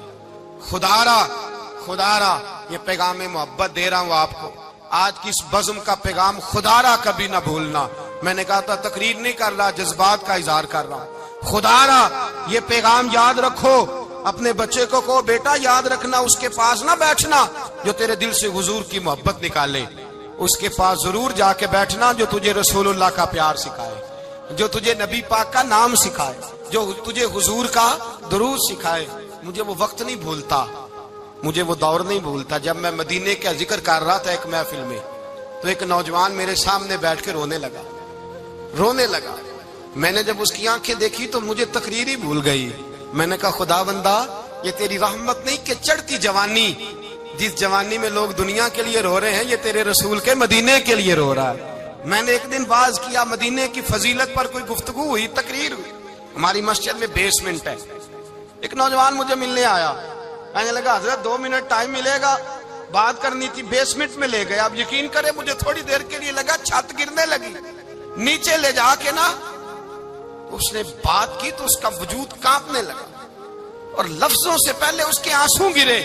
خدا را یہ پیغام محبت دے رہا ہوں آپ کو. آج کی اس بزم کا پیغام خدا را کبھی نہ بھولنا. میں نے کہا تھا تقریر نہیں کر رہا، جذبات کا اظہار کر رہا ہوں. خدا را یہ پیغام یاد رکھو. اپنے بچے کو کہو بیٹا یاد رکھنا، اس کے پاس نہ بیٹھنا جو تیرے دل سے حضور کی محبت نکالے. اس کے پاس ضرور جا کے بیٹھنا جو تجھے رسول اللہ کا پیار سکھائے، جو تجھے نبی پاک کا نام سکھائے، جو تجھے حضور کا درود سکھائے. مجھے وہ وقت نہیں بھولتا، مجھے وہ دور نہیں بھولتا جب میں مدینے کا ذکر کر رہا تھا ایک محفل میں، تو ایک نوجوان میرے سامنے بیٹھ کے رونے لگا. میں نے جب اس کی آنکھیں دیکھی تو مجھے تقریر ہی بھول گئی. میں نے کہا خدا بندہ یہ تیری رحمت نہیں کہ چڑھتی جوانی، جس جوانی میں لوگ دنیا کے لیے رو رہے ہیں، یہ تیرے رسول کے مدینے کے لیے رو رہا ہے. میں نے ایک دن واعظ کیا، مدینے کی فضیلت پر کوئی گفتگو ہوئی، تقریر ہوئی. ہماری مسجد میں بیسمنٹ ہے. ایک نوجوان مجھے ملنے آیا، کہنے لگا حضرت 2 منٹ ٹائم ملے گا، بات کرنی تھی. بیسمنٹ میں لے گیا. اب یقین کرے مجھے تھوڑی دیر کے لیے لگا چھت گرنے لگی. نیچے لے جا کے نا اس نے بات کی تو اس کا وجود کانپنے لگا اور لفظوں سے پہلے اس کے آنسو گرے.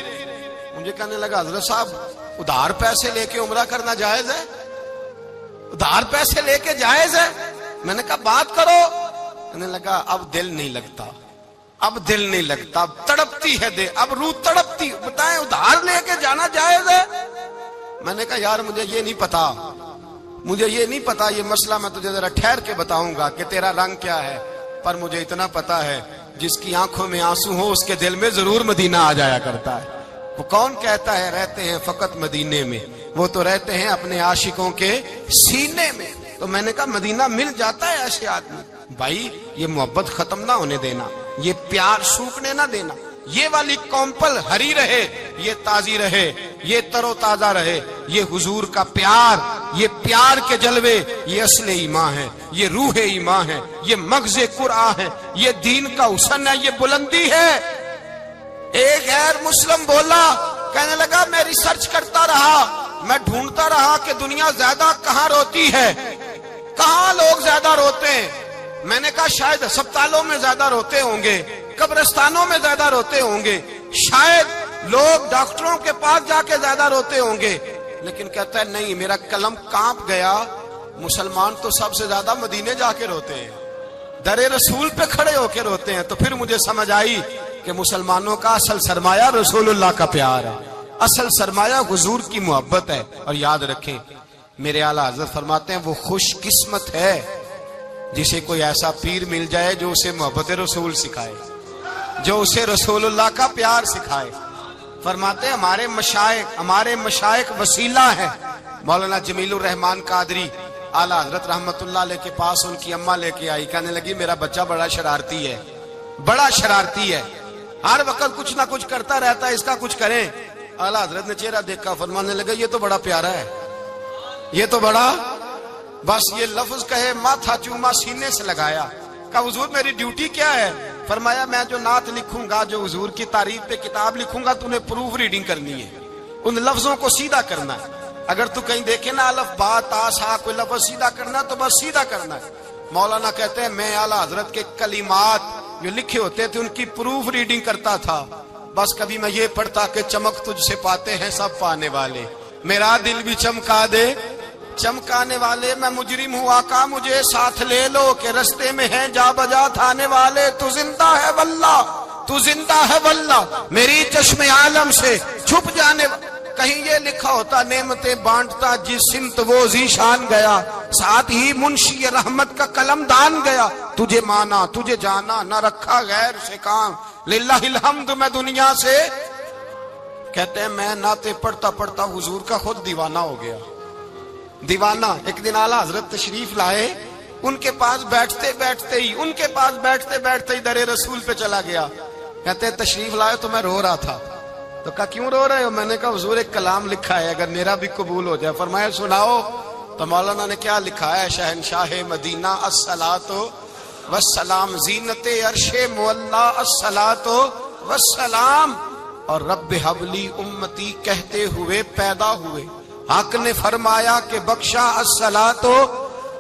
مجھے کہنے لگا حضرت صاحب ادھار پیسے لے کے عمرہ کرنا جائز ہے؟ ادھار پیسے لے کے جائز ہے؟ میں نے کہا بات کرو. کہنے لگا اب دل نہیں لگتا، اب تڑپتی ہے دے، اب روح تڑپتی. بتائیں ادھار لے کے جانا جائز ہے؟ میں نے کہا یار مجھے یہ نہیں پتا یہ مسئلہ میں تجھے ذرا ٹھہر کے بتاؤں گا کہ تیرا رنگ کیا ہے. پر مجھے اتنا پتا ہے جس کی آنکھوں میں آنسو ہو اس کے دل میں ضرور مدینہ آ جایا کرتا ہے. وہ کون کہتا ہے رہتے ہیں فقط مدینے میں؟ وہ تو رہتے ہیں اپنے عاشقوں کے سینے میں. تو میں نے کہا مدینہ مل جاتا ہے ایسے آدمی. بھائی یہ محبت ختم نہ ہونے دینا، یہ پیار سوکھنے نہ دینا. یہ والی کومپل ہری رہے، یہ تازی رہے، یہ تر و تازہ رہے. یہ حضور کا پیار، یہ پیار کے جلوے، یہ اصل ایمان ہے، یہ روح ایمان ہے، یہ مغز قرآن ہے، یہ دین کا حسن ہے، یہ بلندی ہے. ایک غیر مسلم بولا، کہنے لگا میں ریسرچ کرتا رہا، میں ڈھونڈتا رہا کہ دنیا زیادہ کہاں روتی ہے، کہاں لوگ زیادہ روتے ہیں. میں نے کہا شاید ہسپتالوں میں زیادہ روتے ہوں گے، قبرستانوں میں زیادہ روتے ہوں گے، شاید لوگ ڈاکٹروں کے پاس جا کے زیادہ روتے ہوں گے. لیکن کہتا ہے نہیں، میرا قلم کانپ گیا. مسلمان تو سب سے زیادہ مدینے جا کے روتے ہیں، در رسول پہ کھڑے ہو کے روتے ہیں. تو پھر مجھے سمجھ آئی کہ مسلمانوں کا اصل سرمایہ رسول اللہ کا پیار ہے، اصل سرمایہ حضور کی محبت ہے. اور یاد رکھیں میرے اعلیٰ حضرت فرماتے ہیں وہ خوش قسمت ہے جسے کوئی ایسا پیر مل جائے جو اسے محبت رسول سکھائے، جو اسے رسول اللہ کا پیار سکھائے. فرماتے ہیں ہمارے مشائخ وسیلہ ہیں. مولانا جمیل الرحمان قادری اعلیٰ حضرت رحمت اللہ علیہ کے پاس ان کی اماں لے کے آئی. کہنے لگی میرا بچہ بڑا شرارتی ہے، ہر وقت کچھ نہ کچھ کرتا رہتا ہے، اس کا کچھ کریں. اعلیٰ حضرت نے چہرہ دیکھا، فرمانے لگا یہ تو بڑا پیارا ہے، یہ تو بڑا، بس یہ لفظ کہے ماتھا چوما سینے سے لگایا. کہا حضور میری ڈیوٹی کیا ہے؟ فرمایا میں جو نعت لکھوں گا، جو حضور کی تعریف پہ کتاب لکھوں گا، تو نے پروف ریڈنگ کرنی ہے، ان لفظوں کو سیدھا کرنا ہے. اگر تو کہیں دیکھے نا الف با تا سا کوئی لفظ سیدھا کرنا تو بس سیدھا کرنا ہے. مولانا کہتے ہیں میں اعلیٰ حضرت کے کلمات جو لکھے ہوتے تھے ان کی پروف ریڈنگ کرتا تھا. بس کبھی میں یہ پڑھتا کہ چمک تجھ سے پاتے ہیں سب پانے والے، میرا دل بھی چمکا دے چمکانے والے. میں مجرم ہوں آقا مجھے ساتھ لے لو کہ رستے میں ہیں جا بجا تھانے والے. تو زندہ ہے واللہ میری چشم عالم سے چھپ جانے. کہیں یہ لکھا ہوتا نعمتیں بانٹتا جس سمت وہ ذیشان گیا، ساتھ ہی منشی رحمت کا قلم دان گیا. تجھے مانا تجھے جانا نہ رکھا غیر سے کام، للہ الحمد میں دنیا سے. کہتے ہیں میں نعتیں پڑھتا پڑھتا حضور کا خود دیوانہ ہو گیا. دیوانہ. ایک دن اعلیٰ حضرت تشریف لائے، ان کے پاس بیٹھتے بیٹھتے ہی در رسول پہ چلا گیا. کہتے ہیں تشریف لائے تو میں رو رہا تھا. تو کہا کیوں رو رہے ہو؟ میں نے کہا حضور ایک کلام لکھا ہے اگر میرا بھی قبول ہو جائے. فرمایا سناؤ. تو مولانا نے کیا لکھا ہے؟ شہنشاہ مدینہ الصلاۃ والسلام، زینت عرش مولا الصلاۃ والسلام، اور رب حبلی امتی کہتے ہوئے پیدا ہوئے. حق نے فرمایا کہ بخشا الصلاۃ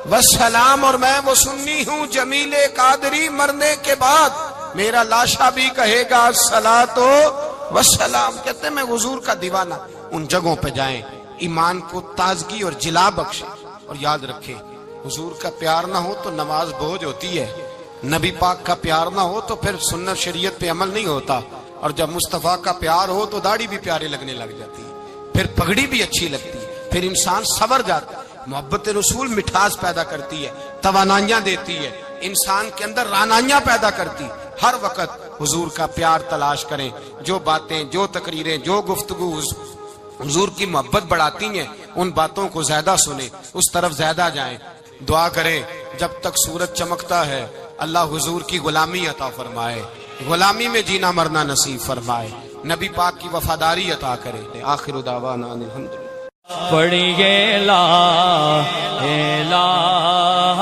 والسلام، اور میں وہ سنی ہوں جمیل قادری مرنے کے بعد میرا لاشا بھی کہے گا الصلاۃ والسلام۔ کہتے ہیں میں حضور کا دیوانہ۔ ان جگہوں پہ جائیں، ایمان کو تازگی اور جلا بخشے، اور یاد رکھیں حضور کا پیار نہ ہو تو نماز بوجھ ہوتی ہے، نبی پاک کا پیار نہ ہو تو پھر سنت شریعت پہ عمل نہیں ہوتا، اور جب مصطفیٰ کا پیار ہو تو داڑھی بھی پیارے لگنے لگ جاتی ہے، پھر پگڑی بھی اچھی لگتی ہے، پھر انسان صبر جاتا ہے۔ محبت رسول مٹھاس پیدا کرتی ہے، توانائیاں دیتی ہے، انسان کے اندر رانائیاں پیدا کرتی۔ ہر وقت حضور کا پیار تلاش کریں، جو باتیں، جو تقریریں، جو گفتگو حضور کی محبت بڑھاتی ہیں ان باتوں کو زیادہ سنیں، اس طرف زیادہ جائیں۔ دعا کریں جب تک سورج چمکتا ہے اللہ حضور کی غلامی عطا فرمائے، غلامی میں جینا مرنا نصیب فرمائے، نبی پاک کی وفاداری عطا کرے۔ آخر دعوانا ان الحمدللہ۔ پڑھیے لا الہ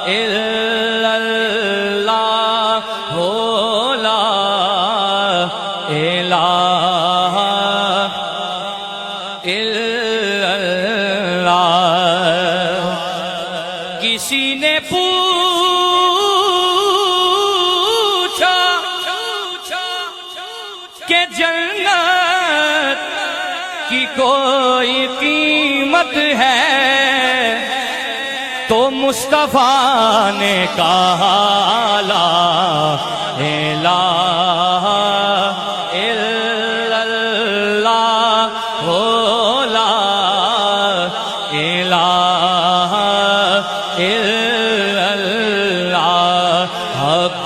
الا اللہ ہو، لا الہ الا اللہ۔ کسی نے پوچھا کہ جنت کی کوئی قیمت ہے، تو مصطفیٰ نے کہا لا الہ الا اللہ ہو، لا الہ الا اللہ۔ حق